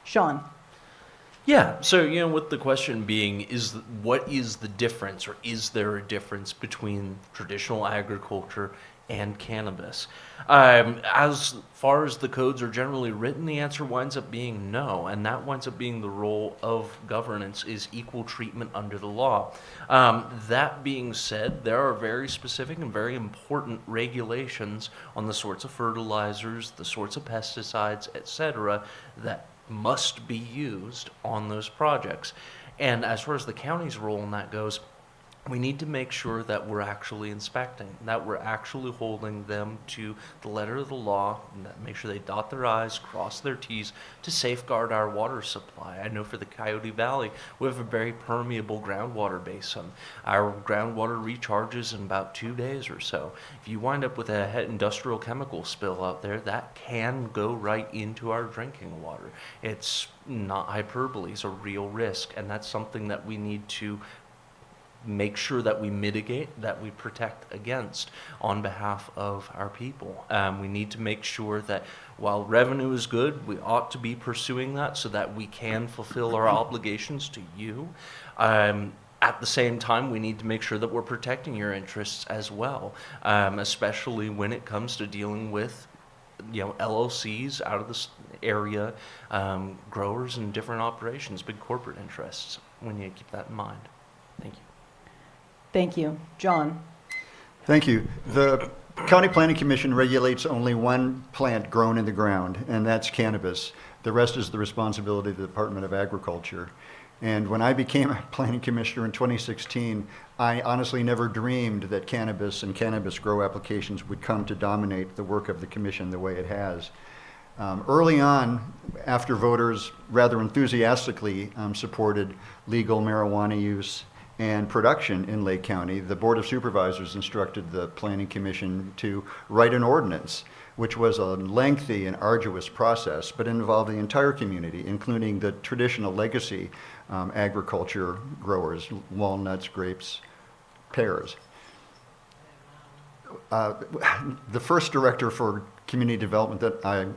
Sean? Yeah, so, you know, with the question being, what is the difference, or is there a difference between traditional agriculture and cannabis? As far as the codes are generally written, the answer winds up being no, and that winds up being the role of governance, is equal treatment under the law. That being said, there are very specific and very important regulations on the sorts of fertilizers, the sorts of pesticides, etc., that must be used on those projects. And as far as the county's role in that goes, we need to make sure that we're actually inspecting, that we're actually holding them to the letter of the law, and that make sure they dot their I's, cross their T's to safeguard our water supply. I know for the Coyote Valley, we have a very permeable groundwater basin. Our groundwater recharges in about 2 days or so. If you wind up with a industrial chemical spill out there, that can go right into our drinking water. It's not hyperbole, it's a real risk, and that's something that we need to make sure that we mitigate, that we protect against on behalf of our people. We need to make sure that while revenue is good, we ought to be pursuing that so that we can fulfill our obligations to you. At the same time, we need to make sure that we're protecting your interests as well, especially when it comes to dealing with, you know, LLCs out of this area, growers and different operations, big corporate interests. We need to keep that in mind. Thank you. Thank you. John? Thank you. The County Planning Commission regulates only one plant grown in the ground, and that's cannabis. The rest is the responsibility of the Department of Agriculture. And when I became a planning commissioner in 2016, I honestly never dreamed that cannabis and cannabis grow applications would come to dominate the work of the commission the way it has. Early on, after voters rather enthusiastically supported legal marijuana use and production in Lake County, the Board of Supervisors instructed the Planning Commission to write an ordinance which was a lengthy and arduous process, but it involved the entire community, including the traditional legacy agriculture growers, walnuts, grapes, pears. The first director for community development that I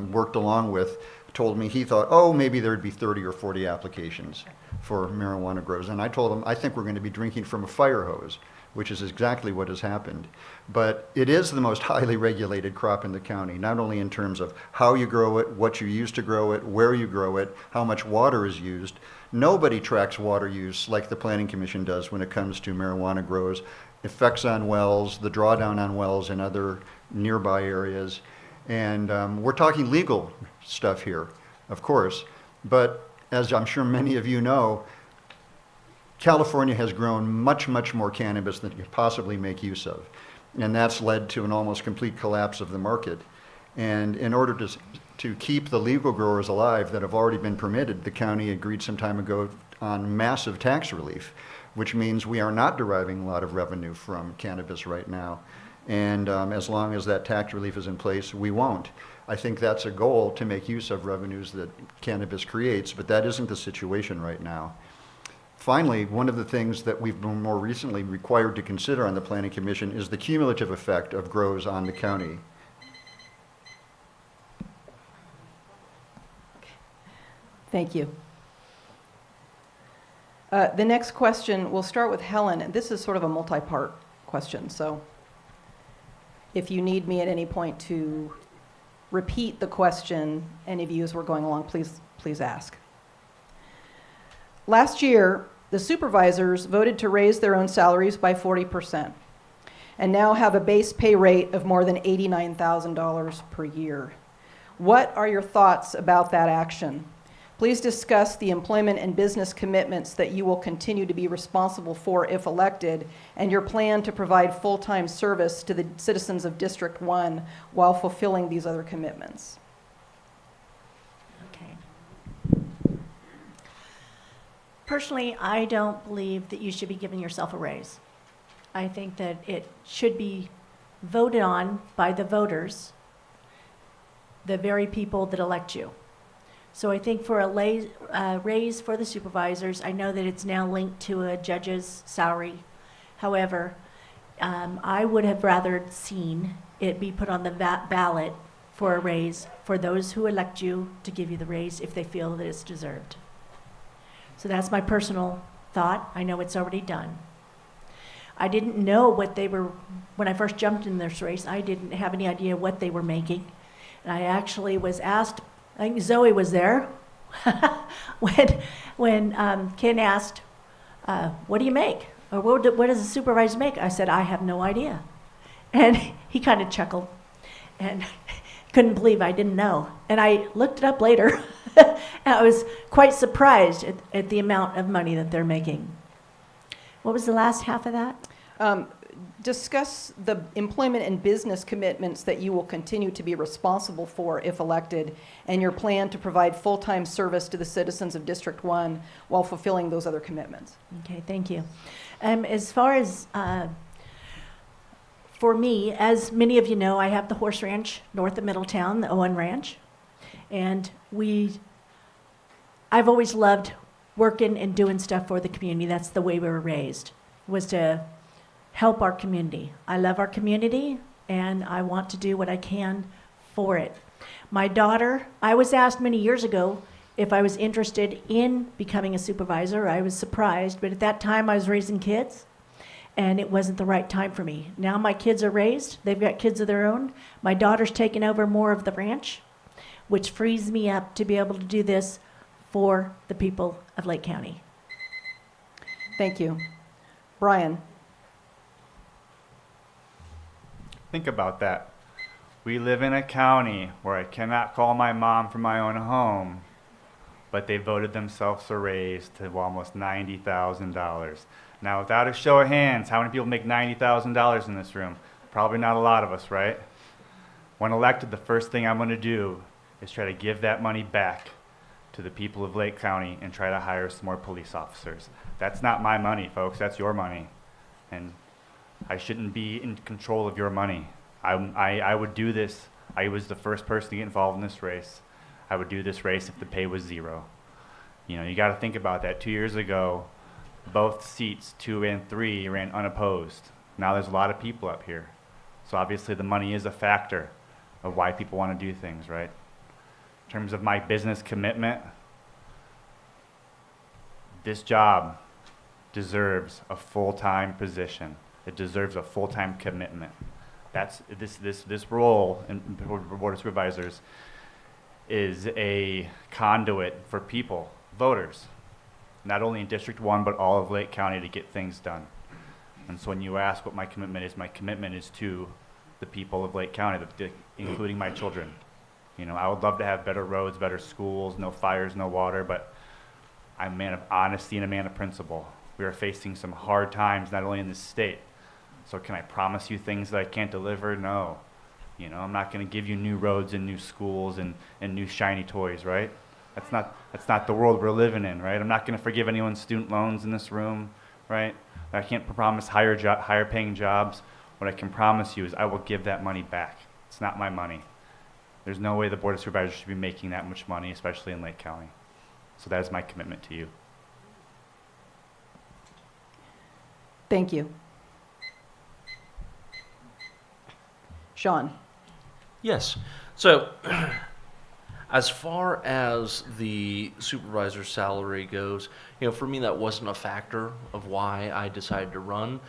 worked along with told me he thought, oh, maybe there'd be 30 or 40 applications for marijuana grows. And I told him, I think we're going to be drinking from a fire hose, which is exactly what has happened. But it is the most highly regulated crop in the county, not only in terms of how you grow it, what you use to grow it, where you grow it, how much water is used. Nobody tracks water use like the Planning Commission does when it comes to marijuana grows, effects on wells, the drawdown on wells in other nearby areas. And we're talking legal stuff here, of course, but as I'm sure many of you know, California has grown much, much more cannabis than it could possibly make use of. And that's led to an almost complete collapse of the market. And in order to keep the legal growers alive that have already been permitted, the county agreed some time ago on massive tax relief, which means we are not deriving a lot of revenue from cannabis right now. And as long as that tax relief is in place, we won't. I think that's a goal, to make use of revenues that cannabis creates, but that isn't the situation right now. Finally, one of the things that we've been more recently required to consider on the Planning Commission is the cumulative effect of grows on the county. Thank you. The next question, we'll start with Helen. This is sort of a multi-part question, so if you need me at any point to repeat the question, any of you as we're going along, please ask. Last year, the supervisors voted to raise their own salaries by 40% and now have a base pay rate of more than $89,000 per year. What are your thoughts about that action? Please discuss the employment and business commitments that you will continue to be responsible for if elected, and your plan to provide full-time service to the citizens of District 1 while fulfilling these other commitments. Okay. Personally, I don't believe that you should be giving yourself a raise. I think that it should be voted on by the voters, the very people that elect you. So I think for a raise for the supervisors, I know that it's now linked to a judge's salary. However, I would have rather seen it be put on the ballot for a raise for those who elect you to give you the raise if they feel that it's deserved. So that's my personal thought. I know it's already done. I didn't know what they were, when I first jumped in this race, I didn't have any idea what they were making. And I actually was asked, I think Zoe was there, when Ken asked, what do you make? Or what does a supervisor make? I said, I have no idea. And he kind of chuckled and couldn't believe I didn't know. And I looked it up later, and I was quite surprised at the amount of money that they're making. What was the last half of that? Discuss the employment and business commitments that you will continue to be responsible for if elected, and your plan to provide full-time service to the citizens of District 1 while fulfilling those other commitments. Okay, thank you. As far as for me, as many of you know, I have the horse ranch north of Middletown, the Owen Ranch, and I've always loved working and doing stuff for the community. That's the way we were raised, was to help our community. I love our community, and I want to do what I can for it. My daughter, I was asked many years ago if I was interested in becoming a supervisor. I was surprised, but at that time I was raising kids, and it wasn't the right time for me. Now my kids are raised, they've got kids of their own. My daughter's taken over more of the ranch, which frees me up to be able to do this for the people of Lake County. Thank you. Brian. Think about that. We live in a county where I cannot call my mom from my own home, but they voted themselves a raise to almost $90,000. Now, without a show of hands, how many people make $90,000 in this room? Probably not a lot of us, right? When elected, the first thing I'm going to do is try to give that money back to the people of Lake County and try to hire some more police officers. That's not my money, folks. That's your money. And I shouldn't be in control of your money. I would do this I was the first person to get involved in this race. I would do this race if the pay was zero. You know, you got to think about that. 2 years ago, both seats, 2 and 3, ran unopposed. Now there's a lot of people up here. So obviously the money is a factor of why people want to do things, right? In terms of my business commitment, this job deserves a full-time position. It deserves a full-time commitment. That's this role in Board of Supervisors is a conduit for people, voters, not only in District 1, but all of Lake County to get things done. And so when you ask what my commitment is to the people of Lake County, including my children. You know, I would love to have better roads, better schools, no fires, no water, but I'm a man of honesty and a man of principle. We are facing some hard times, not only in this state. So can I promise you things that I can't deliver? No. You know, I'm not going to give you new roads and new schools and new shiny toys, right? That's not the world we're living in, right? I'm not going to forgive anyone's student loans in this room, right? I can't promise higher paying jobs. What I can promise you is I will give that money back. It's not my money. There's no way the Board of Supervisors should be making that much money, especially in Lake County. So that is my commitment to you. Thank you. Sean? Yes. So, as far as the supervisor's salary goes, you know, for me that wasn't a factor of why I decided to run.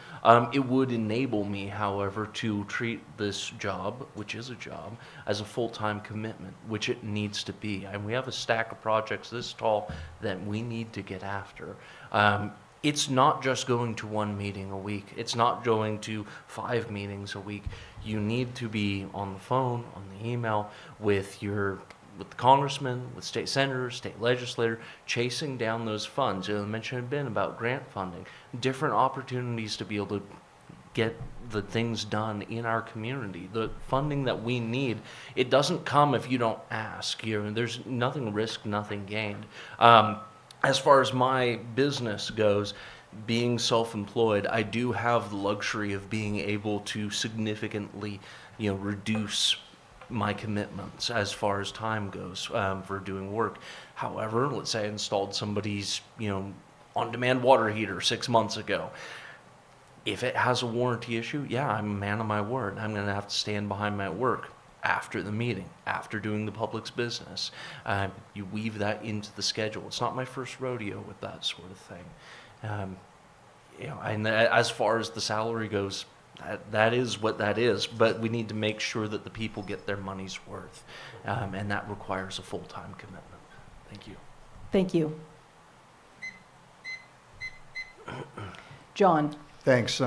It would enable me, however, to treat this job, which is a job, as a full-time commitment, which it needs to be. And we have a stack of projects this tall that we need to get after. It's not just going to one meeting a week. It's not going to 5 meetings a week. You need to be on the phone, on the email, with the congressman, with state senators, state legislator, chasing down those funds. You know, the mention had been about grant funding, different opportunities to be able to get the things done in our community. The funding that we need, it doesn't come if you don't ask. You know, there's nothing risked, nothing gained. As far as my business goes, being self-employed, I do have the luxury of being able to significantly, you know, reduce my commitments as far as time goes for doing work. However, let's say I installed somebody's, you know, on-demand water heater 6 months ago. If it has a warranty issue, yeah, I'm a man of my word. I'm going to have to stand behind my work after the meeting, after doing the public's business. You weave that into the schedule. It's not my first rodeo with that sort of thing. You know, and as far as the salary goes, that is what that is, but we need to make sure that the people get their money's worth, and that requires a full-time commitment. Thank you. Thank you. John? Thanks.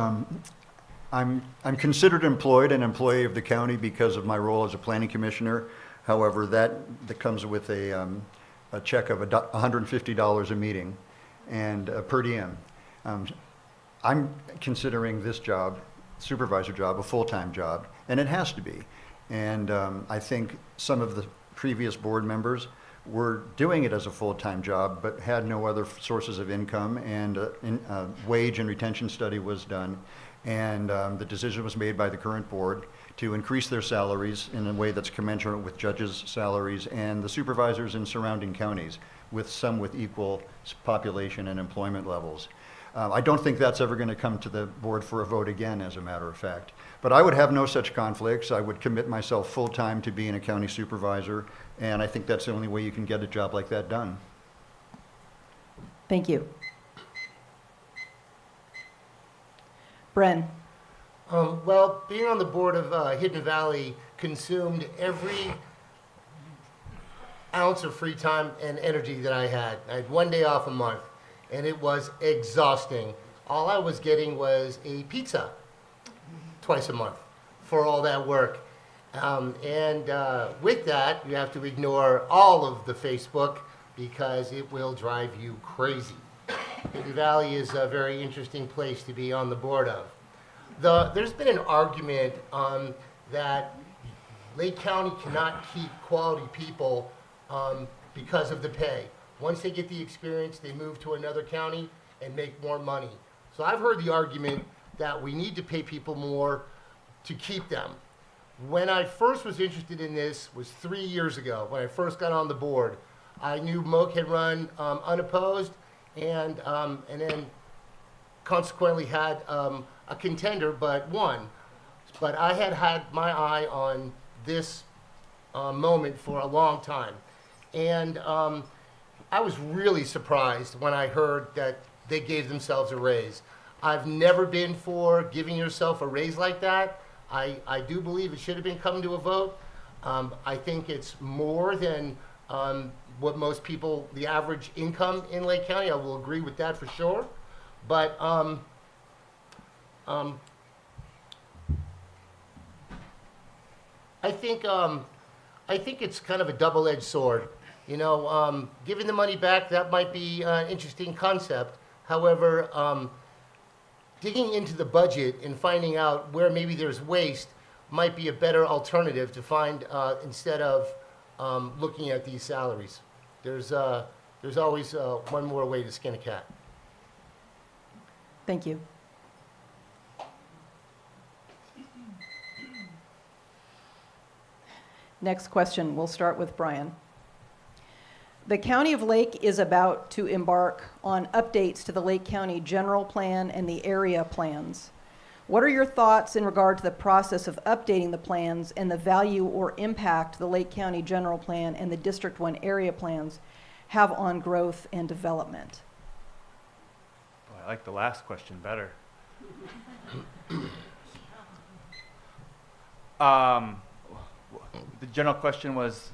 I'm considered employed, an employee of the county because of my role as a planning commissioner. However, that comes with a check of $150 a meeting and per diem. I'm considering this job, supervisor job, a full-time job, and it has to be. And I think some of the previous board members were doing it as a full-time job, but had no other sources of income, and a wage and retention study was done. And the decision was made by the current board to increase their salaries in a way that's commensurate with judges' salaries and the supervisors in surrounding counties, with some with equal population and employment levels. I don't think that's ever going to come to the board for a vote again, as a matter of fact. But I would have no such conflicts. I would commit myself full-time to being a county supervisor, and I think that's the only way you can get a job like that done. Thank you. Bren? Well, being on the board of Hidden Valley consumed every ounce of free time and energy that I had. I had 1 day off a month, and it was exhausting. All I was getting was a pizza twice a month for all that work. With that, you have to ignore all of the Facebook because it will drive you crazy. Hidden Valley is a very interesting place to be on the board of. There's been an argument that Lake County cannot keep quality people because of the pay. Once they get the experience, they move to another county and make more money. So I've heard the argument that we need to pay people more to keep them. When I first was interested in this was 3 years ago, when I first got on the board. I knew Moak had run unopposed, and then consequently had a contender, but won. But I had my eye on this moment for a long time. And I was really surprised when I heard that they gave themselves a raise. I've never been for giving yourself a raise like that. I do believe it should have been come to a vote. I think it's more than what most people, the average income in Lake County. I will agree with that for sure. But I think it's kind of a double-edged sword. You know, giving the money back, that might be an interesting concept. However, digging into the budget and finding out where maybe there's waste might be a better alternative to find instead of looking at these salaries. There's always one more way to skin a cat. Thank you. Next question, we'll start with Brian. The County of Lake is about to embark on updates to the Lake County General Plan and the area plans. What are your thoughts in regard to the process of updating the plans and the value or impact the Lake County General Plan and the District 1 area plans have on growth and development? Boy, I like the last question better. The general question was,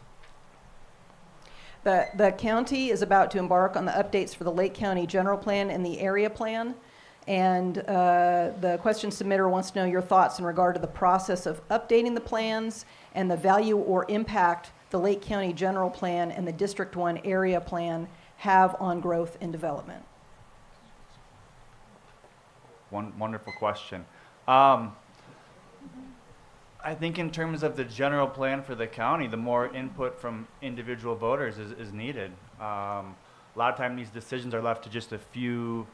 The county is about to embark on the updates for the Lake County General Plan and the area plan. And the question submitter wants to know your thoughts in regard to the process of updating the plans and the value or impact the Lake County General Plan and the District 1 area plan have on growth and development. one wonderful question. I think in terms of the general plan for the county, the more input from individual voters is needed. A lot of times these decisions are left to just a few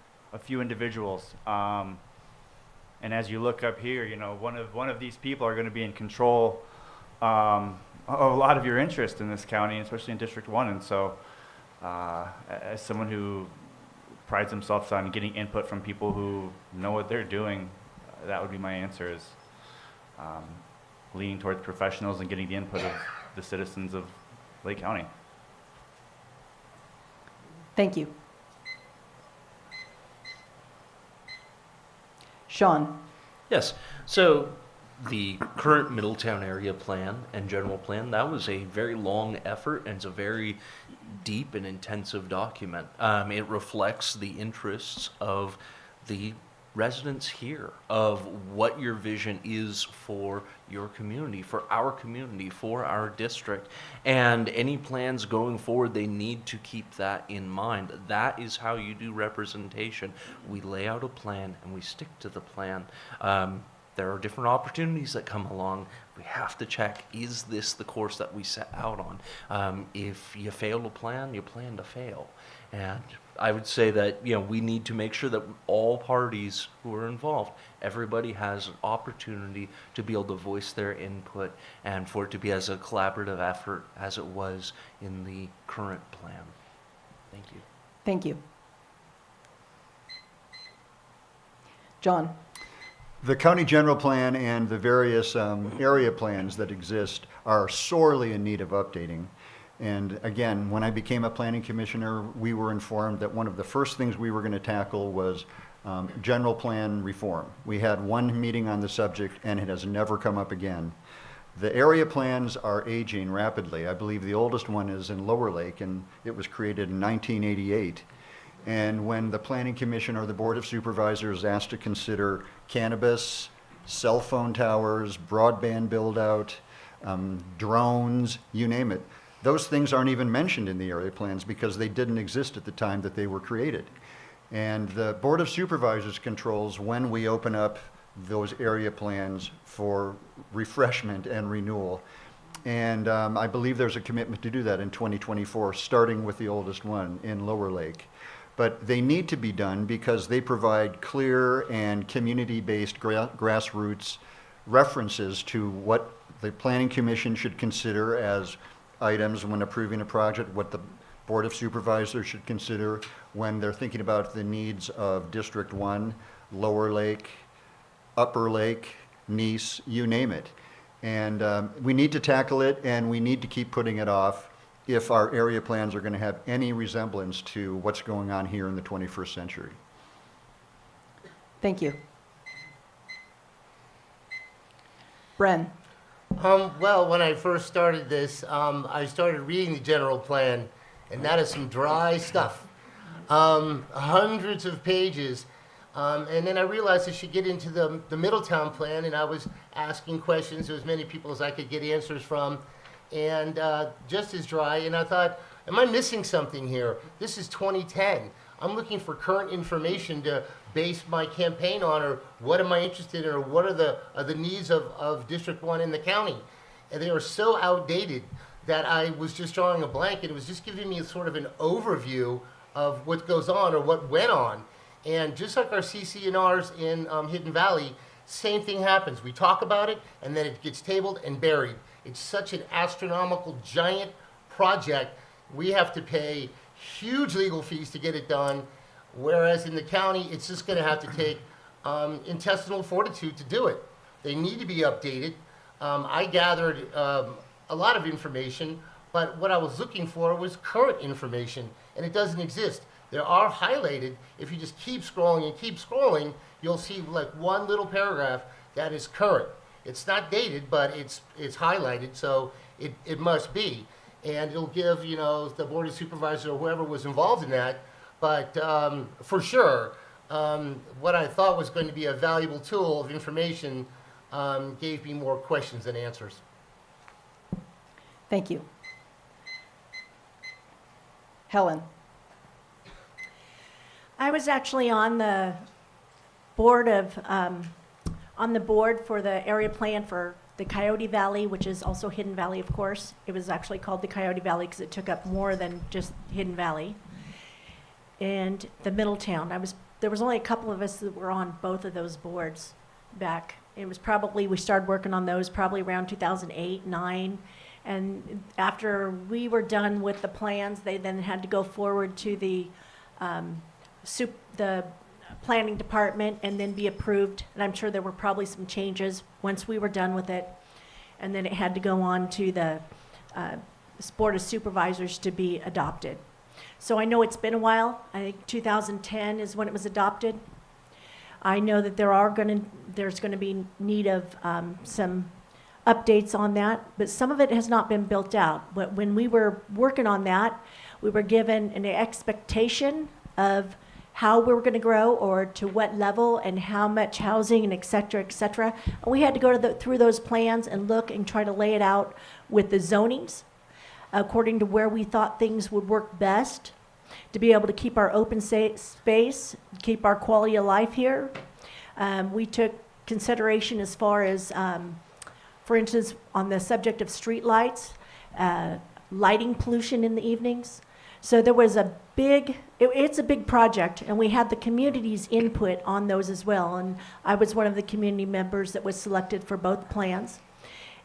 individuals. And as you look up here, you know, one of these people are going to be in control of a lot of your interest in this county, especially in District 1. And so as someone who prides themselves on getting input from people who know what they're doing, that would be my answer, is leaning towards professionals and getting the input of the citizens of Lake County. Thank you. Sean. Yes. So the current Middletown area plan and general plan, that was a very long effort, and it's a very deep and intensive document. It reflects the interests of the residents here, of what your vision is for your community, for our district. And any plans going forward, they need to keep that in mind. That is how you do representation. We lay out a plan and we stick to the plan. There are different opportunities that come along. We have to check, is this the course that we set out on? If you fail to plan, you plan to fail. And I would say that, you know, we need to make sure that all parties who are involved, everybody has an opportunity to be able to voice their input and for it to be as a collaborative effort as it was in the current plan. Thank you. Thank you. John. The county general plan and the various area plans that exist are sorely in need of updating. And again, when I became a planning commissioner, we were informed that one of the first things we were going to tackle was general plan reform. We had one meeting on the subject and it has never come up again. The area plans are aging rapidly. I believe the oldest one is in Lower Lake, and it was created in 1988. And when the Planning Commission or the Board of Supervisors asked to consider cannabis, cell phone towers, broadband build-out, drones, you name it, those things aren't even mentioned in the area plans because they didn't exist at the time that they were created. And the Board of Supervisors controls when we open up those area plans for refreshment and renewal. And I believe there's a commitment to do that in 2024, starting with the oldest one in Lower Lake. But they need to be done because they provide clear and community-based grassroots references to what the Planning Commission should consider as items when approving a project, what the Board of Supervisors should consider when they're thinking about the needs of District 1, Lower Lake, Upper Lake, Nice, you name it. And we need to tackle it, and we need to keep putting it off if our area plans are going to have any resemblance to what's going on here in the 21st century. Thank you. Bren? Well, when I first started this, I started reading the general plan, and that is some dry stuff. Hundreds of pages. And then I realized I should get into the Middletown plan, and I was asking questions to as many people as I could get answers from, and just as dry. And I thought, am I missing something here? This is 2010. I'm looking for current information to base my campaign on, or what am I interested in, or what are the needs of District 1 in the county. And they were so outdated that I was just drawing a blank, and it was just giving me sort of an overview of what goes on or what went on. And just like our CC&Rs in Hidden Valley, same thing happens. We talk about it, and then it gets tabled and buried. It's such an astronomical, giant project. We have to pay huge legal fees to get it done, whereas in the county, it's just going to have to take intestinal fortitude to do it. They need to be updated. I gathered a lot of information, but what I was looking for was current information, and it doesn't exist. There are highlighted. If you just keep scrolling, you'll see like one little paragraph that is current. It's not dated, but it's highlighted, so it must be. And it'll give, you know, the Board of Supervisors or whoever was involved in that. But for sure, what I thought was going to be a valuable tool of information gave me more questions than answers. Thank you. Helen? I was actually on the board for the area plan for the Coyote Valley, which is also Hidden Valley, of course. It was actually called the Coyote Valley because it took up more than just Hidden Valley. And the Middletown. There was only a couple of us that were on both of those boards back. It was probably, we started working on those probably around 2008, 9. And after we were done with the plans, they then had to go forward to the planning department and then be approved. And I'm sure there were probably some changes once we were done with it. And then it had to go on to the Board of Supervisors to be adopted. So I know it's been a while. I think 2010 is when it was adopted. I know that there's going to be need of some updates on that, but some of it has not been built out. But when we were working on that, we were given an expectation of how we were going to grow or to what level and how much housing and et cetera, et cetera. And we had to go through those plans and look and try to lay it out with the zonings according to where we thought things would work best to be able to keep our open space, keep our quality of life here. We took consideration as far as, for instance, on the subject of street lights, lighting pollution in the evenings. So there was a it's a big project, and we had the community's input on those as well. And I was one of the community members that was selected for both plans.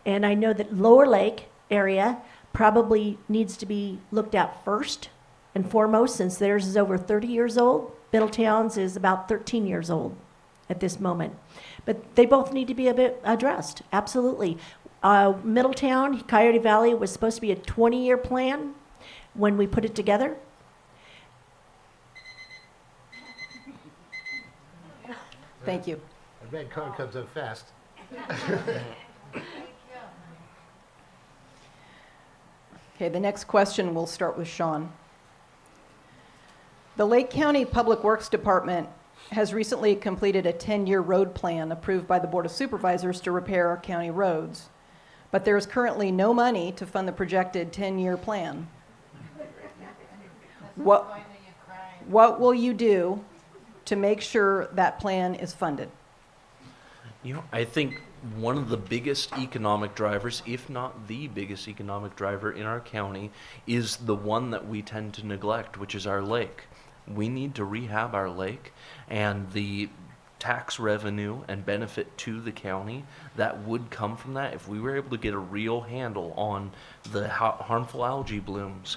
And I know that Lower Lake area probably needs to be looked at first and foremost, since theirs is over 30 years old. Middletown's is about 13 years old at this moment. But they both need to be a bit addressed, absolutely. Middletown, Coyote Valley was supposed to be a 20-year plan when we put it together. Thank you. The red card comes up fast. Okay, the next question will start with Sean. The Lake County Public Works Department has recently completed a 10-year road plan approved by the Board of Supervisors to repair our county roads. But there is currently no money to fund the projected 10-year plan. What will you do to make sure that plan is funded? You know, I think one of the biggest economic drivers, if not the biggest economic driver in our county, is the one that we tend to neglect, which is our lake. We need to rehab our lake, and the tax revenue and benefit to the county that would come from that if we were able to get a real handle on the harmful algae blooms.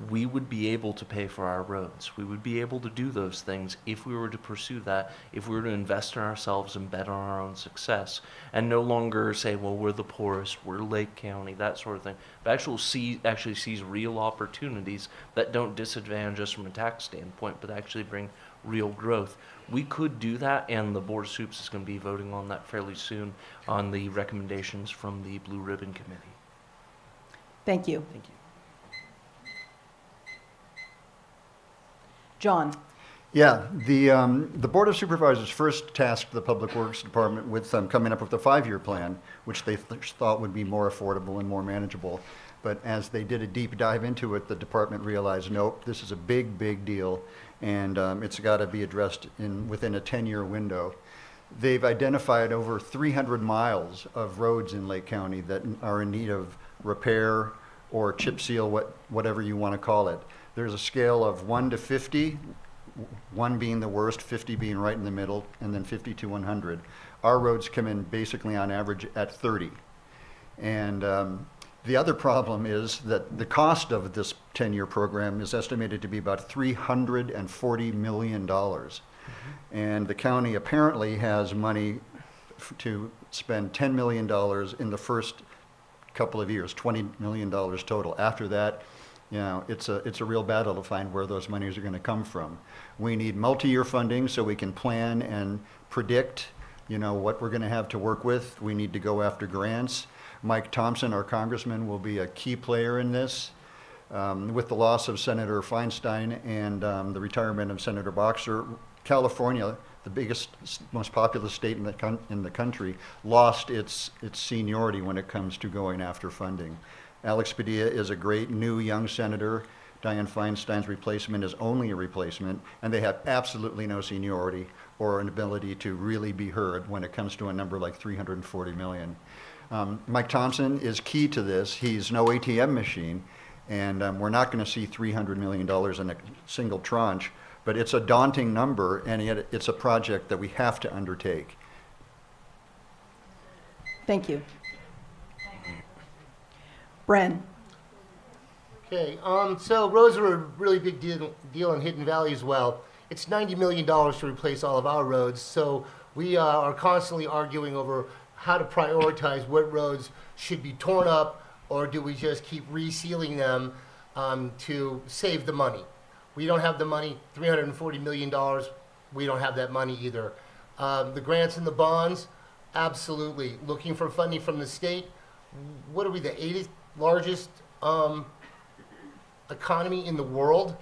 We would be able to pay for our roads. We would be able to do those things if we were to pursue that, if we were to invest in ourselves and bet on our own success, and no longer say, well, we're the poorest, we're Lake County, that sort of thing, but actually sees real opportunities that don't disadvantage us from a tax standpoint, but actually bring real growth. We could do that, and the Board of Soups is going to be voting on that fairly soon on the recommendations from the Blue Ribbon Committee. Thank you. Thank you. John? Yeah, the Board of Supervisors first tasked the Public Works Department with coming up with a 5-year plan, which they thought would be more affordable and more manageable. But as they did a deep dive into it, the department realized, nope, this is a big, big deal, and it's got to be addressed within a 10-year window. They've identified over 300 miles of roads in Lake County that are in need of repair or chip seal, whatever you want to call it. There's a scale of 1 to 50, 1 being the worst, 50 being right in the middle, and then 50 to 100. Our roads come in basically on average at 30. And the other problem is that the cost of this 10-year program is estimated to be about $340 million. And the county apparently has money to spend $10 million in the first couple of years, $20 million total. After that, you know, it's a real battle to find where those monies are going to come from. We need multi-year funding so we can plan and predict, you know, what we're going to have to work with. We need to go after grants. Mike Thompson, our congressman, will be a key player in this. With the loss of Senator Feinstein and the retirement of Senator Boxer, California, the biggest, most populous state in the country, lost its seniority when it comes to going after funding. Alex Padilla is a great new young senator. Dianne Feinstein's replacement is only a replacement, and they have absolutely no seniority or an ability to really be heard when it comes to a number like 340 million. Mike Thompson is key to this. He's no ATM machine, and we're not going to see $300 million in a single tranche, but it's a daunting number, and yet it's a project that we have to undertake. Thank you. Bren? Okay, so roads are a really big deal in Hidden Valley as well. It's $90 million to replace all of our roads, so we are constantly arguing over how to prioritize what roads should be torn up, or do we just keep resealing them to save the money. We don't have the money, $340 million, we don't have that money either. The grants and the bonds, absolutely. Looking for funding from the state. What are we, the 80th largest economy in the world?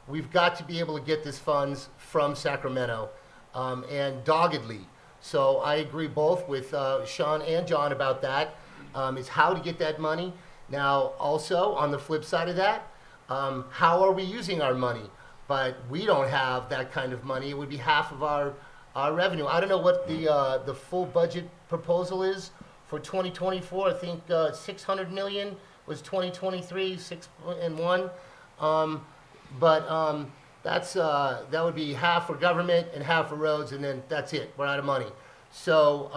We've got to be able to get these funds from Sacramento, and doggedly. So I agree both with Sean and John about that, is how to get that money. Now, also, on the flip side of that, how are we using our money? But we don't have that kind of money. It would be half of our revenue. I don't know what the full budget proposal is for 2024. I think 600 million was 2023, 6 and 1. That would be half for government and half for roads, and then that's it. We're out of money. So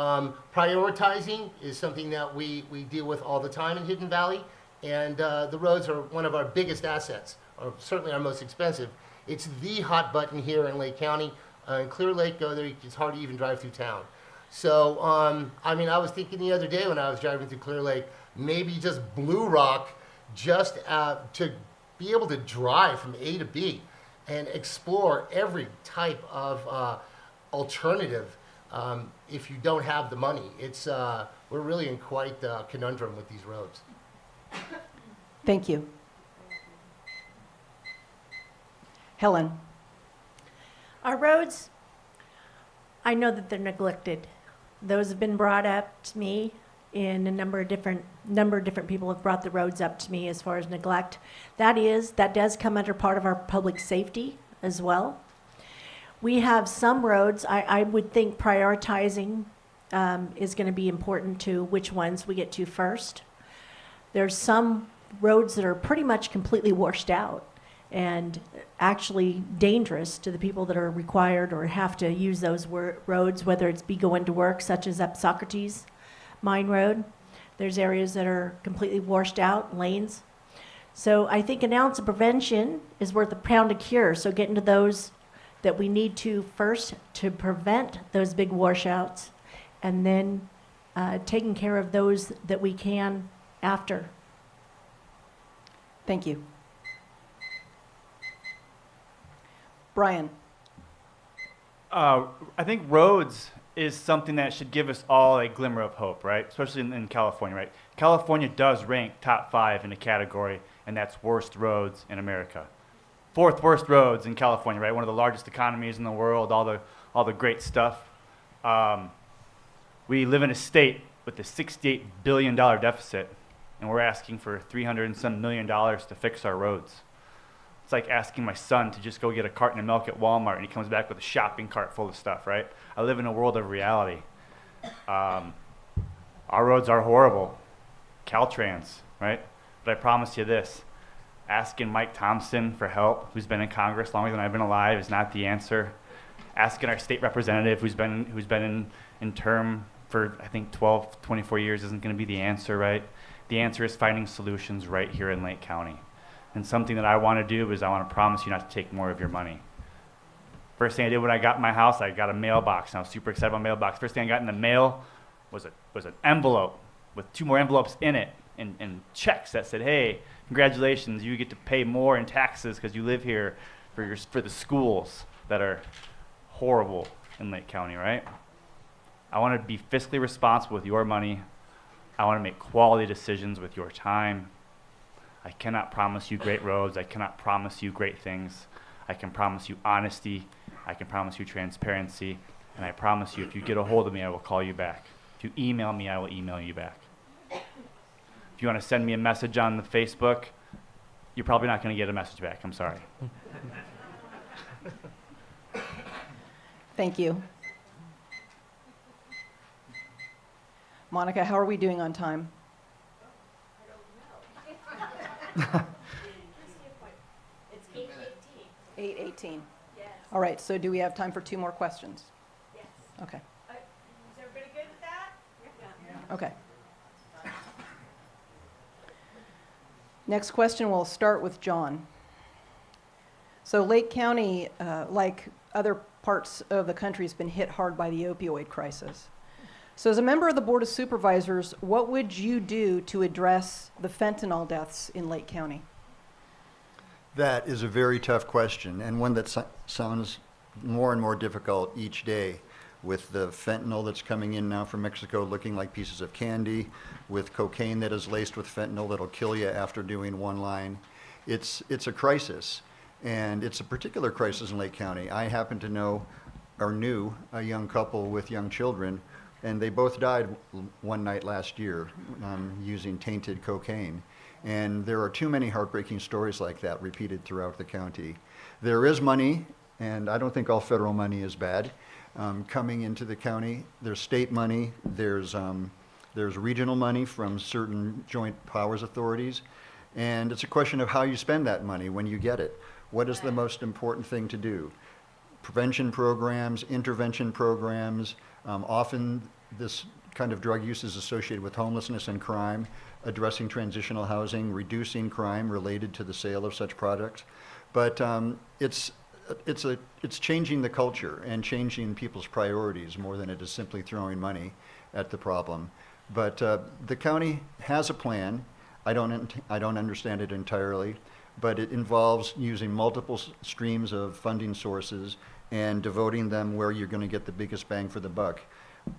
prioritizing is something that we deal with all the time in Hidden Valley, and the roads are one of our biggest assets, or certainly our most expensive. It's the hot button here in Lake County. In Clear Lake, go there, it's hard to even drive through town. So, I mean, I was thinking the other day when I was driving through Clear Lake, maybe just Blue Rock, just to be able to drive from A to B and explore every type of alternative if you don't have the money. It's, we're really in quite the conundrum with these roads. Thank you. Helen? Our roads, I know that they're neglected. Those have been brought up to me in a number of different people have brought the roads up to me as far as neglect. That does come under part of our public safety as well. We have some roads, I would think prioritizing is going to be important to which ones we get to first. There's some roads that are pretty much completely washed out. and actually dangerous to the people that are required or have to use those roads, whether it's be going to work, such as up Socrates Mine Road. There's areas that are completely washed out, lanes. So I think an ounce of prevention is worth a pound of cure. So getting to those that we need to first to prevent those big washouts, and then taking care of those that we can after. Thank you. Brian. I think roads is something that should give us all a glimmer of hope, right? Especially in California, right? California does rank top 5 in a category, and that's worst roads in America. 4th worst roads in California, right? One of the largest economies in the world, all the great stuff. We live in a state with a $68 billion deficit, and we're asking for $300 and some million to fix our roads. It's like asking my son to just go get a carton of milk at Walmart, and he comes back with a shopping cart full of stuff, right? I live in a world of reality. Our roads are horrible. Caltrans, right? But I promise you this, asking Mike Thompson for help, who's been in Congress longer than I've been alive, is not the answer. Asking our state representative, who's been in term for, I think, 12, 24 years, isn't going to be the answer, right? The answer is finding solutions right here in Lake County. And something that I want to do is I want to promise you not to take more of your money. First thing I did when I got my house, I got a mailbox, and I was super excited about mailbox. First thing I got in the mail was an envelope with 2 more envelopes in it, and checks that said, hey, congratulations, you get to pay more in taxes because you live here for the schools that are horrible in Lake County, right? I want to be fiscally responsible with your money. I want to make quality decisions with your time. I cannot promise you great roads. I cannot promise you great things. I can promise you honesty. I can promise you transparency. And I promise you, if you get a hold of me, I will call you back. If you email me, I will email you back. If you want to send me a message on the Facebook, you're probably not going to get a message back. I'm sorry. Thank you. Monica, how are we doing on time? It's 8:18. 8:18. Yes. All right, so do we have time for 2 more questions? Yes. Okay. Is everybody good with that? Okay. Next question, we'll start with John. So Lake County, like other parts of the country, has been hit hard by the opioid crisis. So as a member of the Board of Supervisors, what would you do to address the fentanyl deaths in Lake County? That is a very tough question, and one that sounds more and more difficult each day, with the fentanyl that's coming in now from Mexico looking like pieces of candy, with cocaine that is laced with fentanyl that'll kill you after doing one line. It's a crisis, and it's a particular crisis in Lake County. I happen to know, or knew, a young couple with young children, and they both died one night last year using tainted cocaine. And there are too many heartbreaking stories like that repeated throughout the county. There is money, and I don't think all federal money is bad, coming into the county. There's state money, there's regional money from certain joint powers authorities, and it's a question of how you spend that money when you get it. What is the most important thing to do? Prevention programs, intervention programs. Often this kind of drug use is associated with homelessness and crime, addressing transitional housing, reducing crime related to the sale of such products. But it's changing the culture and changing people's priorities more than it is simply throwing money at the problem. But the county has a plan. I don't understand it entirely, but it involves using multiple streams of funding sources and devoting them where you're going to get the biggest bang for the buck.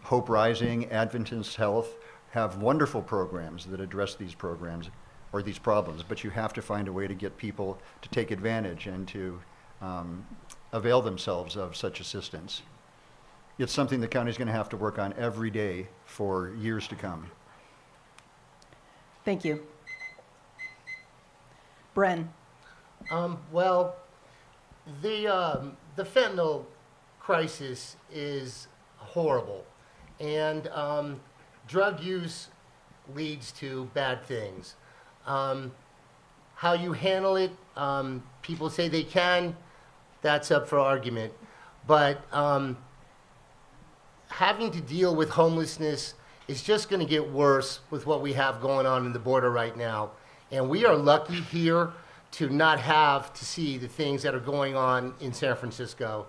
Hope Rising, Adventist Health have wonderful programs that address these programs or these problems, but you have to find a way to get people to take advantage and to avail themselves of such assistance. It's something the county's going to have to work on every day for years to come. Thank you. Bren. Well, the fentanyl crisis is horrible, and drug use leads to bad things. How you handle it, people say they can, that's up for argument. But having to deal with homelessness is just going to get worse with what we have going on in the border right now. And we are lucky here to not have to see the things that are going on in San Francisco.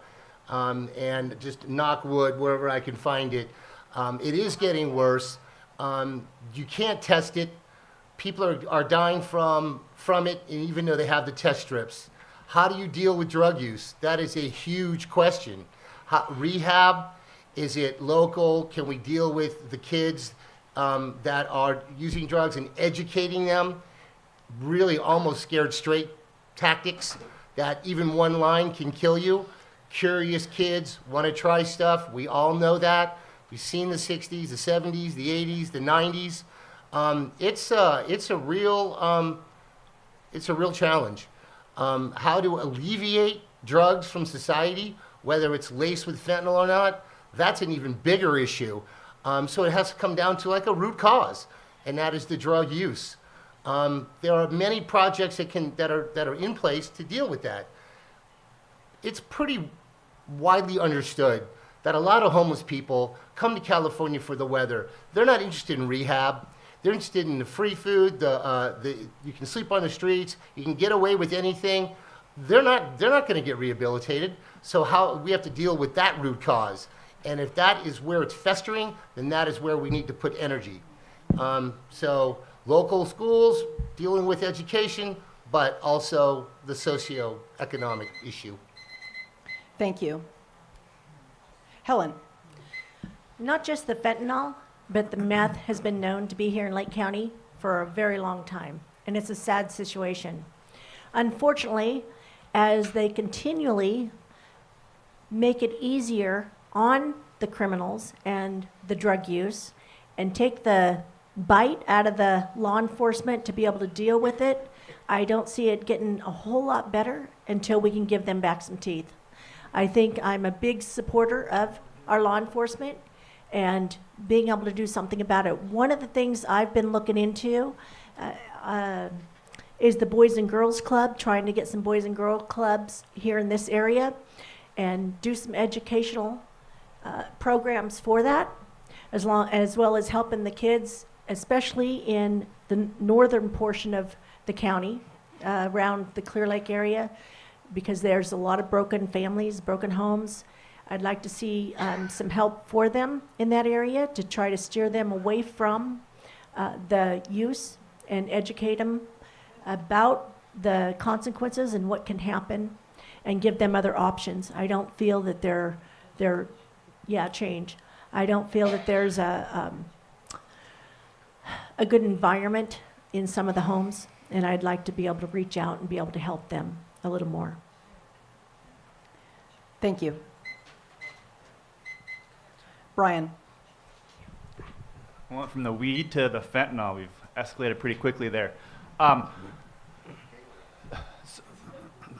And just knock wood wherever I can find it. It is getting worse. You can't test it. People are dying from it, and even though they have the test strips. How do you deal with drug use? That is a huge question. Rehab, is it local? Can we deal with the kids that are using drugs and educating them? Really almost scared straight tactics that even one line can kill you. Curious kids want to try stuff. We all know that. We've seen the 60s, the 70s, the 80s, the 90s. It's a real challenge. How to alleviate drugs from society, whether it's laced with fentanyl or not, that's an even bigger issue. So it has to come down to like a root cause, and that is the drug use. There are many projects that are in place to deal with that. It's pretty widely understood that a lot of homeless people come to California for the weather. They're not interested in rehab. They're interested in the free food. You can sleep on the streets. You can get away with anything. They're not going to get rehabilitated. So we have to deal with that root cause. And if that is where it's festering, then that is where we need to put energy. So local schools dealing with education, but also the socioeconomic issue. Thank you. Helen. Not just the fentanyl, but the meth has been known to be here in Lake County for a very long time, and it's a sad situation. Unfortunately, as they continually make it easier on the criminals and the drug use and take the bite out of the law enforcement to be able to deal with it, I don't see it getting a whole lot better until we can give them back some teeth. I think I'm a big supporter of our law enforcement and being able to do something about it. One of the things I've been looking into is the Boys and Girls Club, trying to get some Boys and Girls Clubs here in this area and do some educational programs for that, as well as helping the kids, especially in the northern portion of the county, around the Clear Lake area, because there's a lot of broken families, broken homes. I'd like to see some help for them in that area to try to steer them away from the use and educate them about the consequences and what can happen and give them other options. I don't feel that change. I don't feel that there's a good environment in some of the homes, and I'd like to be able to reach out and be able to help them a little more. Thank you. Brian. We went from the weed to the fentanyl. We've escalated pretty quickly there.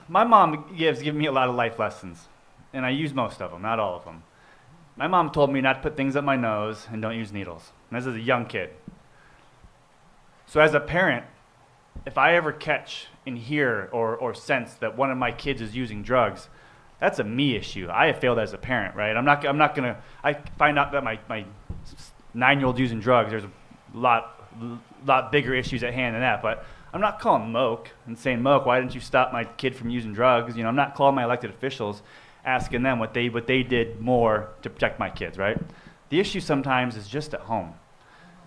My mom has given me a lot of life lessons, and I use most of them, not all of them. My mom told me not to put things up my nose and don't use needles. And this is a young kid. So as a parent, if I ever catch and hear or sense that one of my kids is using drugs, that's a me issue. I have failed as a parent, right? I'm not gonna. I find out that my 9-year-old using drugs. There's a lot bigger issues at hand than that. But I'm not calling Moak and saying, Moak, why didn't you stop my kid from using drugs? I'm not calling my elected officials, asking them what they did more to protect my kids, right? The issue sometimes is just at home.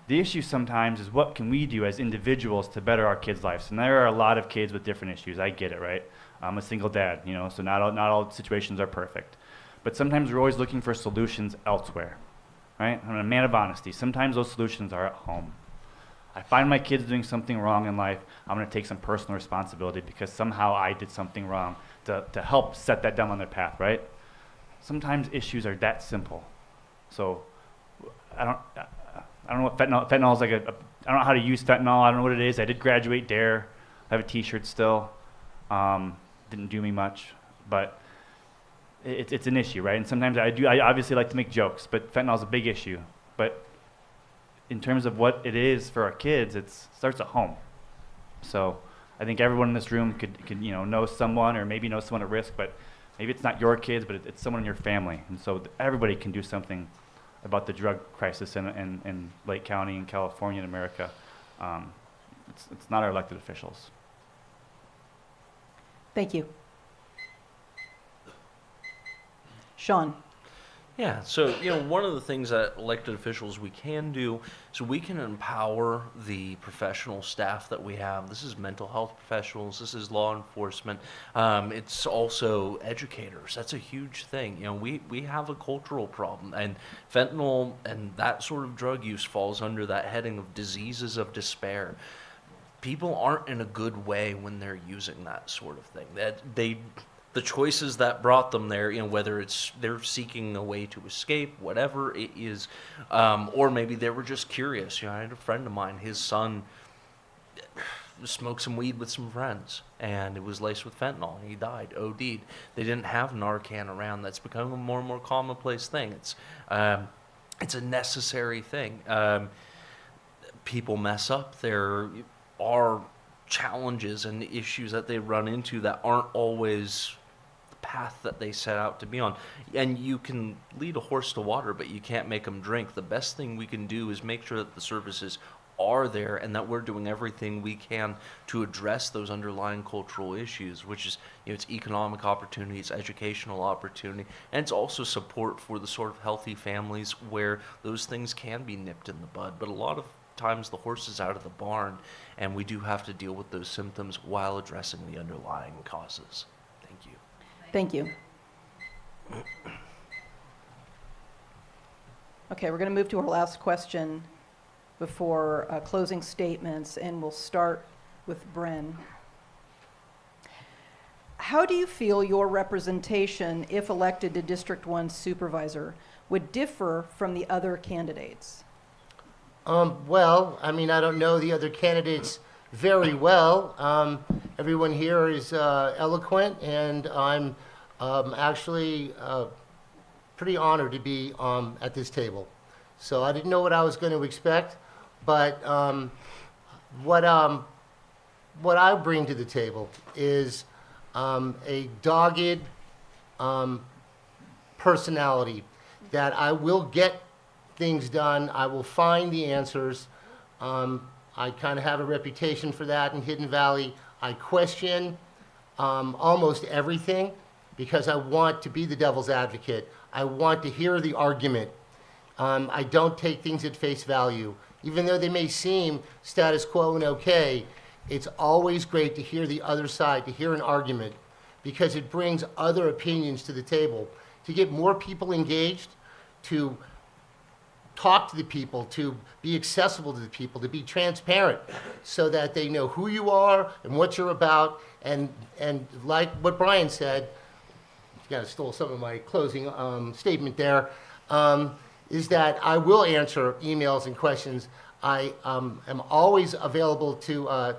The issue sometimes is what can we do as individuals to better our kids' lives. And there are a lot of kids with different issues. I get it, right? I'm a single dad, so not all situations are perfect. But sometimes we're always looking for solutions elsewhere, right? I'm a man of honesty. Sometimes those solutions are at home. I find my kids doing something wrong in life, I'm going to take some personal responsibility because somehow I did something wrong to help set that down on their path, right? Sometimes issues are that simple. So I don't know what fentanyl is like. I don't know how to use fentanyl. I don't know what it is. I did graduate DARE. I have a T-shirt still. Didn't do me much, but it's an issue, right? And sometimes I obviously like to make jokes, but fentanyl is a big issue. But in terms of what it is for our kids, it starts at home. So I think everyone in this room could know someone, or maybe know someone at risk, but maybe it's not your kids, but it's someone in your family. And so everybody can do something about the drug crisis in Lake County, in California, in America. It's not our elected officials. Thank you. Sean. Yeah, so one of the things that elected officials we can do is we can empower the professional staff that we have. This is mental health professionals, this is law enforcement, it's also educators. That's a huge thing. We have a cultural problem, and fentanyl and that sort of drug use falls under that heading of diseases of despair. People aren't in a good way when they're using that sort of thing. The choices that brought them there, whether it's they're seeking a way to escape, whatever it is, or maybe they were just curious. I had a friend of mine, his son smoked some weed with some friends, and it was laced with fentanyl, and he died, OD'd. They didn't have Narcan around. That's becoming a more and more commonplace thing. It's a necessary thing. People mess up. There are challenges and issues that they run into that aren't always path that they set out to be on. And you can lead a horse to water, but you can't make them drink. The best thing we can do is make sure that the services are there and that we're doing everything we can to address those underlying cultural issues, which is, it's economic opportunity, it's educational opportunity, and it's also support for the sort of healthy families where those things can be nipped in the bud. But a lot of times the horse is out of the barn, and we do have to deal with those symptoms while addressing the underlying causes. Thank you. Thank you. Okay, we're going to move to our last question before closing statements, and we'll start with Bren. How do you feel your representation, if elected to District 1 supervisor, would differ from the other candidates? Well, I don't know the other candidates very well. Everyone here is eloquent, and I'm actually pretty honored to be at this table. So I didn't know what I was going to expect, but what I bring to the table is a dogged personality that I will get things done. I will find the answers. I kind of have a reputation for that in Hidden Valley. I question almost everything because I want to be the devil's advocate. I want to hear the argument. I don't take things at face value. Even though they may seem status quo and okay, it's always great to hear the other side, to hear an argument, because it brings other opinions to the table. To get more people engaged, to talk to the people, to be accessible to the people, to be transparent so that they know who you are and what you're about. And like what Brian said, you kind of stole some of my closing statement there, is that I will answer emails and questions. I am always available to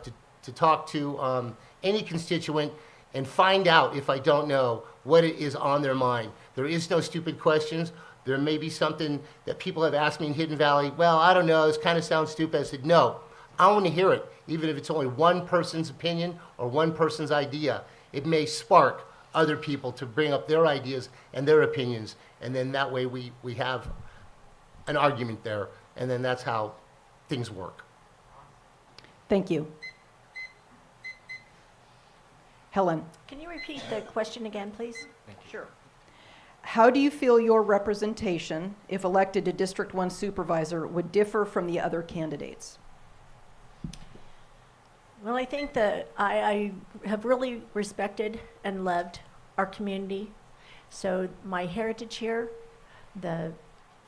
talk to any constituent and find out, if I don't know, what it is on their mind. There is no stupid questions. There may be something that people have asked me in Hidden Valley, well, I don't know, this kind of sounds stupid. I said, no, I want to hear it, even if it's only one person's opinion or one person's idea. It may spark other people to bring up their ideas and their opinions, and then that way we have an argument there, and then that's how things work. Thank you. Helen. Can you repeat the question again, please? Sure. How do you feel your representation, if elected to District 1 supervisor, would differ from the other candidates? Well, I think that I have really respected and loved our community. So my heritage here, the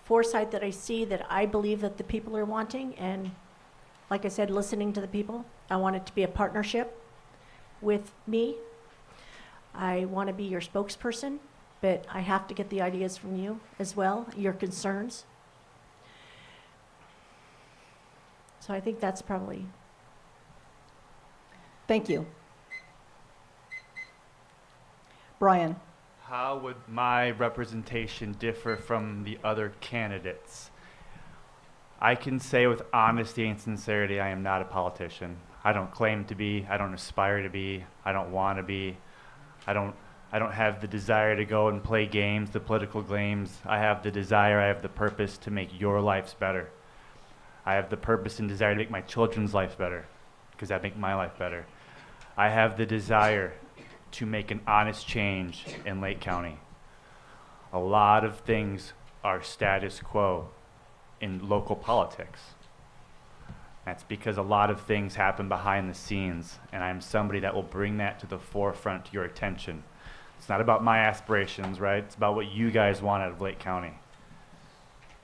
foresight that I see that I believe that the people are wanting, and like I said, listening to the people. I want it to be a partnership with me. I want to be your spokesperson, but I have to get the ideas from you as well, your concerns. So I think that's probably. Thank you. Brian. How would my representation differ from the other candidates? I can say with honesty and sincerity, I am not a politician. I don't claim to be, I don't aspire to be, I don't want to be. I don't have the desire to go and play games, the political games. I have the desire, I have the purpose to make your lives better. I have the purpose and desire to make my children's lives better, because that make my life better. I have the desire to make an honest change in Lake County. A lot of things are status quo in local politics. That's because a lot of things happen behind the scenes, and I'm somebody that will bring that to the forefront to your attention. It's not about my aspirations, right? It's about what you guys want out of Lake County.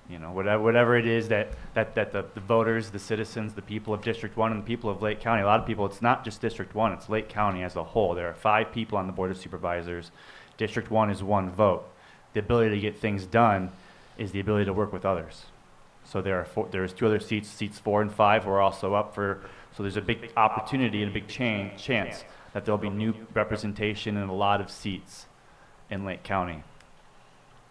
You know, whatever it is that the voters, the citizens, the people of District 1 and the people of Lake County, a lot of people, it's not just District 1, it's Lake County as a whole. There are 5 people on the Board of Supervisors. District 1 is 1 vote. The ability to get things done is the ability to work with others. So there's 2 other seats, seats 4 and 5 are also up for, so there's a big opportunity and a big chance that there'll be new representation in a lot of seats in Lake County.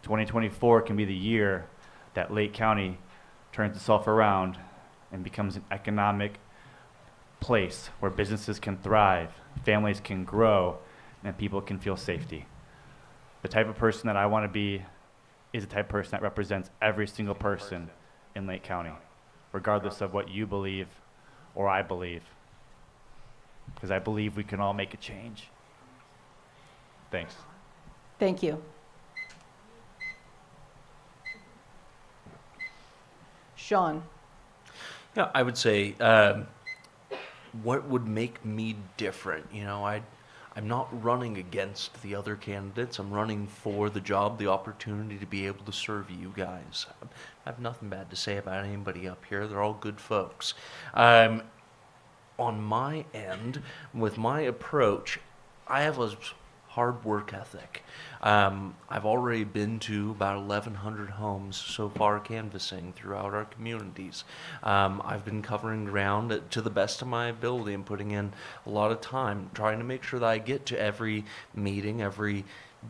2024 can be the year that Lake County turns itself around and becomes an economic place where businesses can thrive, families can grow, and people can feel safety. The type of person that I want to be is the type of person that represents every single person in Lake County, regardless of what you believe or I believe, because I believe we can all make a change. Thanks. Thank you. Sean. Yeah, I would say what would make me different? You know, I'm not running against the other candidates. I'm running for the job, the opportunity to be able to serve you guys. I have nothing bad to say about anybody up here. They're all good folks. On my end, with my approach, I have a hard work ethic. I've already been to about 1,100 homes so far canvassing throughout our communities. I've been covering ground to the best of my ability and putting in a lot of time trying to make sure that I get to every meeting, every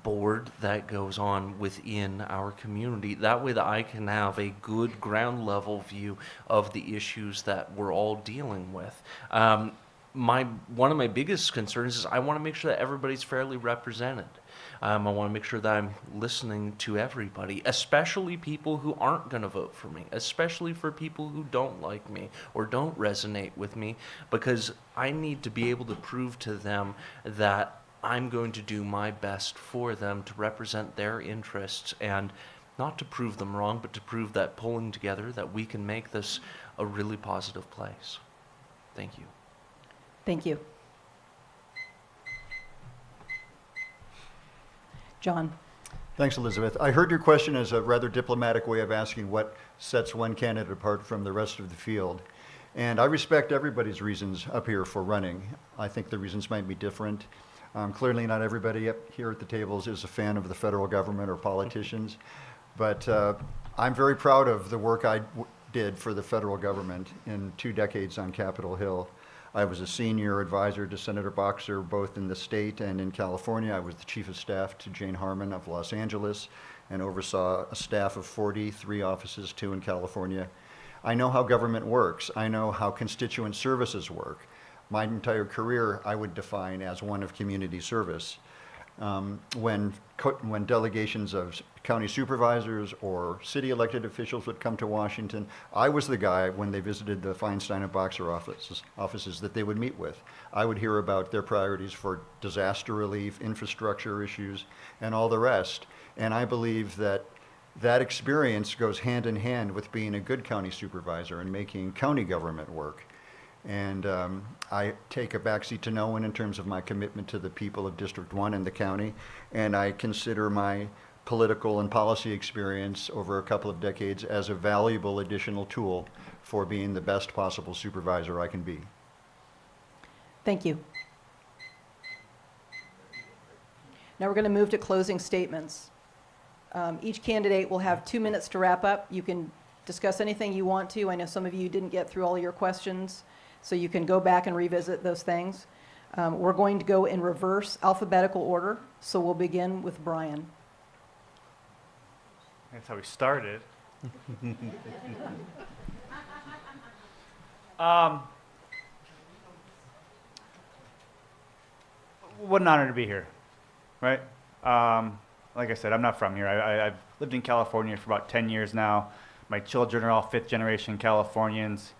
board that goes on within our community. That way that I can have a good ground level view of the issues that we're all dealing with. One of my biggest concerns is I want to make sure that everybody's fairly represented. I want to make sure that I'm listening to everybody, especially people who aren't going to vote for me, especially for people who don't like me or don't resonate with me, because I need to be able to prove to them that I'm going to do my best for them to represent their interests, and not to prove them wrong, but to prove that pulling together that we can make this a really positive place. Thank you. Thank you. John. Thanks, Elizabeth. I heard your question as a rather diplomatic way of asking what sets one candidate apart from the rest of the field. And I respect everybody's reasons up here for running. I think the reasons might be different. Clearly not everybody up here at the tables is a fan of the federal government or politicians, but I'm very proud of the work I did for the federal government in 2 decades on Capitol Hill. I was a senior advisor to Senator Boxer, both in the state and in California. I was the chief of staff to Jane Harman of Los Angeles and oversaw a staff of 43 offices, 2 in California. I know how government works. I know how constituent services work. My entire career I would define as one of community service. When delegations of county supervisors or city elected officials would come to Washington, I was the guy when they visited the Feinstein and Boxer offices that they would meet with. I would hear about their priorities for disaster relief, infrastructure issues, and all the rest. And I believe that that experience goes hand in hand with being a good county supervisor and making county government work. And I take a backseat to no one in terms of my commitment to the people of District 1 and the county, and I consider my political and policy experience over a couple of decades as a valuable additional tool for being the best possible supervisor I can be. Thank you. Now we're going to move to closing statements. Each candidate will have 2 minutes to wrap up. You can discuss anything you want to. I know some of you didn't get through all your questions, so you can go back and revisit those things. We're going to go in reverse alphabetical order, so we'll begin with Brian. That's how we started. what an honor to be here, right? Like I said, I'm not from here. I've lived in California for about 10 years now. My children are all fifth-generation Californians.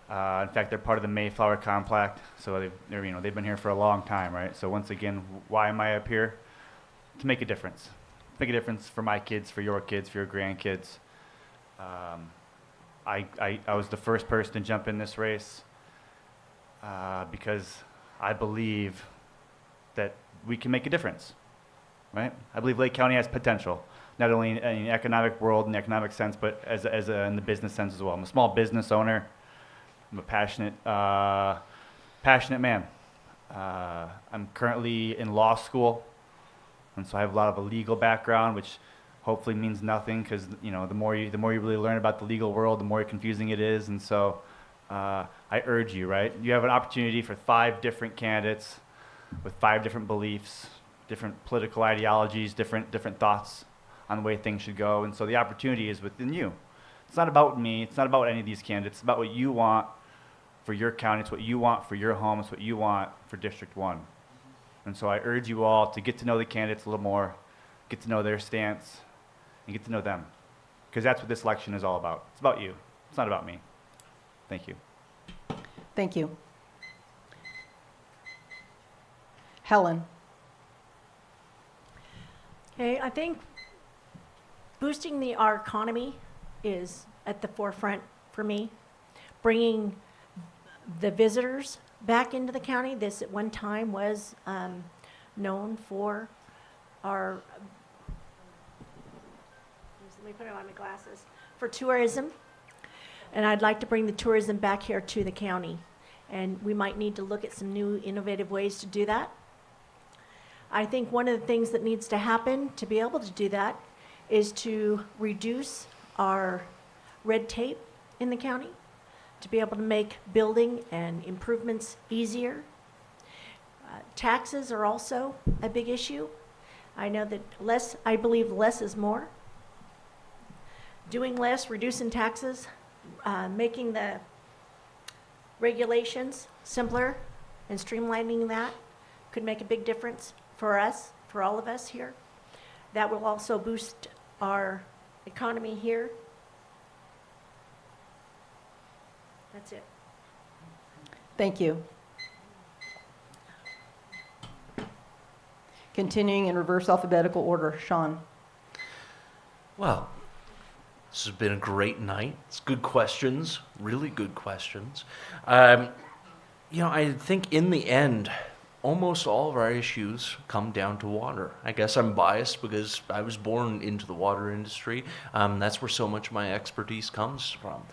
In fact, they're part of the Mayflower Compact, so they've been here for a long time, right? So once again, why am I up here? To make a difference. Make a difference for my kids, for your grandkids. I was the first person to jump in this race because I believe that we can make a difference, right? I believe Lake County has potential, not only in the economic world, in the economic sense, but in the business sense as well. I'm a small business owner. I'm a passionate man. I'm currently in law school, and so I have a lot of a legal background, which hopefully means nothing because the more you really learn about the legal world, the more confusing it is. And so I urge you, right? You have an opportunity for 5 different candidates with 5 different beliefs, different political ideologies, different thoughts on the way things should go. And so the opportunity is within you. It's not about me. It's not about any of these candidates. It's about what you want for your county. It's what you want for your home. It's what you want for District 1. And so I urge you all to get to know the candidates a little more, get to know their stance, and get to know them. Because that's what this election is all about. It's about you. It's not about me. Thank you. Thank you. Helen. Okay, I think boosting our economy is at the forefront for me. Bringing the visitors back into the county. This at one time was known for our, let me put on my glasses, for tourism. And I'd like to bring the tourism back here to the county. And we might need to look at some new innovative ways to do that. I think one of the things that needs to happen to be able to do that is to reduce our red tape in the county, to be able to make building and improvements easier. Taxes are also a big issue. I know that I believe less is more. Doing less, reducing taxes, making the regulations simpler and streamlining that could make a big difference for us, for all of us here. That will also boost our economy here. That's it. Thank you. Continuing in reverse alphabetical order, Sean. Well, this has been a great night. It's good questions, really good questions. I think in the end, almost all of our issues come down to water. I guess I'm biased because I was born into the water industry. That's where so much of my expertise comes from.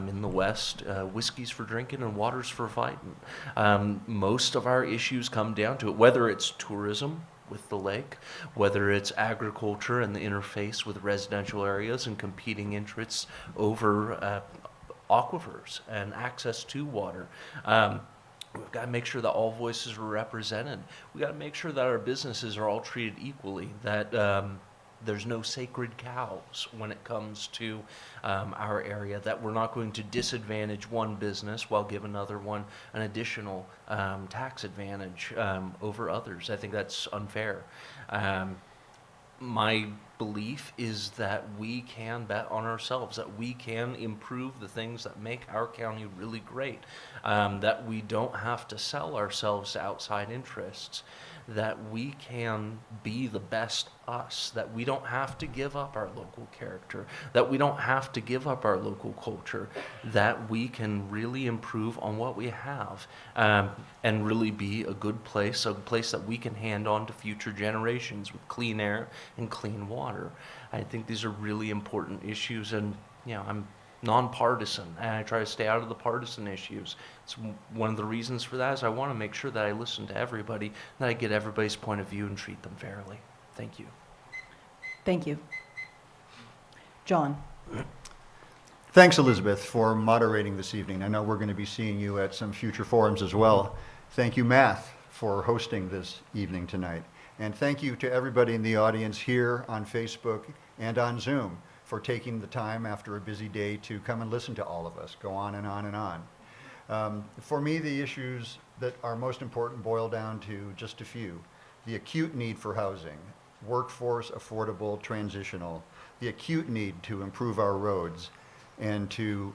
In the West, whiskey's for drinking and water's for fighting. Most of our issues come down to it, whether it's tourism with the lake, whether it's agriculture and the interface with residential areas and competing interests over aquifers and access to water. We've got to make sure that all voices are represented. We've got to make sure that our businesses are all treated equally, that there's no sacred cows when it comes to our area, that we're not going to disadvantage one business while give another one an additional tax advantage over others. I think that's unfair. My belief is that we can bet on ourselves, that we can improve the things that make our county really great, that we don't have to sell ourselves to outside interests, that we can be the best us, that we don't have to give up our local character, that we don't have to give up our local culture, that we can really improve on what we have and really be a good place, a place that we can hand on to future generations with clean air and clean water. I think these are really important issues, and I'm nonpartisan, and I try to stay out of the partisan issues. It's one of the reasons for that is I want to make sure that I listen to everybody, that I get everybody's point of view and treat them fairly. Thank you. Thank you. John. Thanks, Elizabeth, for moderating this evening. I know we're going to be seeing you at some future forums as well. Thank you, Math, for hosting this evening tonight. And thank you to everybody in the audience here on Facebook and on Zoom for taking the time after a busy day to come and listen to all of us go on and on and on. For me, the issues that are most important boil down to just a few. The acute need for housing, workforce, affordable, transitional, the acute need to improve our roads, and to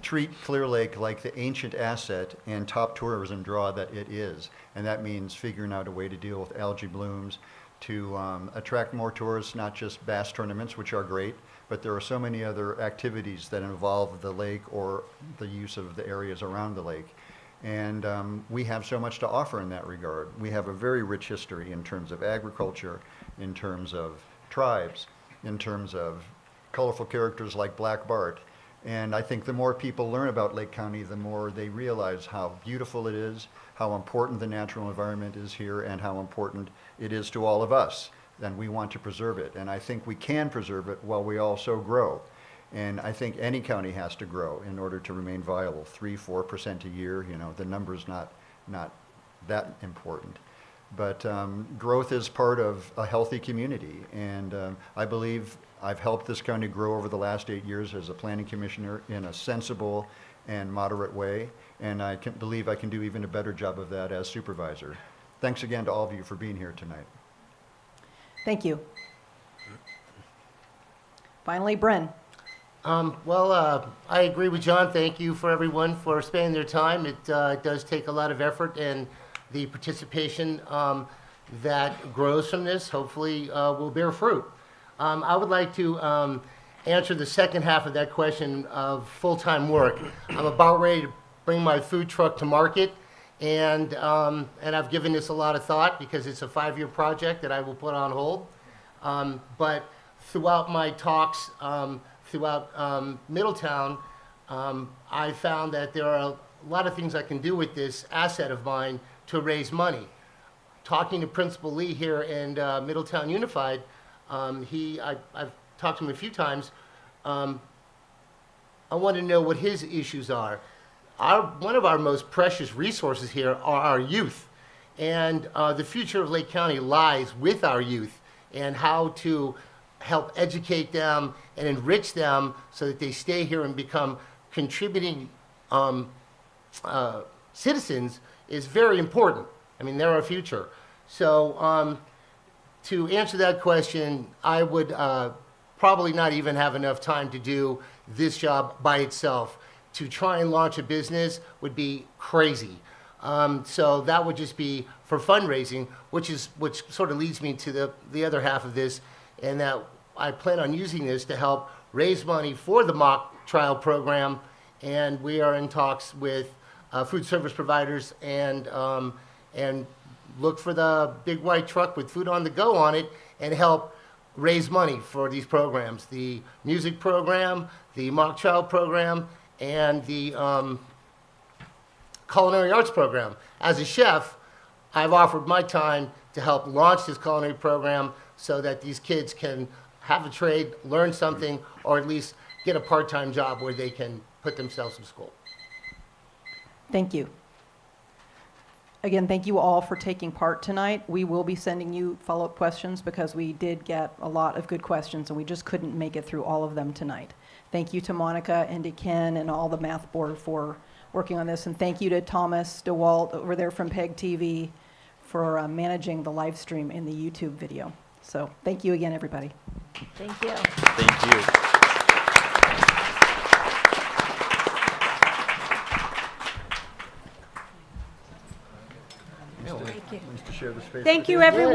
treat Clear Lake like the ancient asset and top tourism draw that it is. And that means figuring out a way to deal with algae blooms, to attract more tourists, not just bass tournaments, which are great, but there are so many other activities that involve the lake or the use of the areas around the lake. And we have so much to offer in that regard. We have a very rich history in terms of agriculture, in terms of tribes, in terms of colorful characters like Black Bart. And I think the more people learn about Lake County, the more they realize how beautiful it is, how important the natural environment is here, and how important it is to all of us. And we want to preserve it. And I think we can preserve it while we also grow. And I think any county has to grow in order to remain viable. 3-4% a year, you know, the number's not that important. But growth is part of a healthy community. And I believe I've helped this county grow over the last 8 years as a planning commissioner in a sensible and moderate way. And I believe I can do even a better job of that as supervisor. Thanks again to all of you for being here tonight. Thank you. Finally, Bren. I agree with John. Thank you for everyone for spending their time. It does take a lot of effort, and the participation that grows from this hopefully will bear fruit. I would like to answer the second half of that question of full-time work. I'm about ready to bring my food truck to market, and I've given this a lot of thought because it's a 5-year project that I will put on hold. But throughout my talks, throughout Middletown, I found that there are a lot of things I can do with this asset of mine to raise money. Talking to Principal Lee here in Middletown Unified, I've talked to him a few times. I want to know what his issues are. One of our most precious resources here are our youth. And the future of Lake County lies with our youth and how to help educate them and enrich them so that they stay here and become contributing citizens is very important. I mean, they're our future. So to answer that question, I would probably not even have enough time to do this job by itself. To try and launch a business would be crazy. So that would just be for fundraising, which sort of leads me to the other half of this, and that I plan on using this to help raise money for the mock trial program, and we are in talks with food service providers and look for the big white truck with food on the go on it and help raise money for these programs, the music program, the mock trial program, and the culinary arts program. As a chef, I've offered my time to help launch this culinary program so that these kids can have a trade, learn something, or at least get a part-time job where they can put themselves in school. Thank you. Again, thank you all for taking part tonight. We will be sending you follow-up questions because we did get a lot of good questions and we just couldn't make it through all of them tonight. Thank you to Monica and to Ken and all the math board for working on this. And thank you to Thomas DeWalt over there from PEG TV for managing the live stream in the YouTube video. So thank you again, everybody. Thank you. Thank you. Nice to share the space Thank with you, everyone.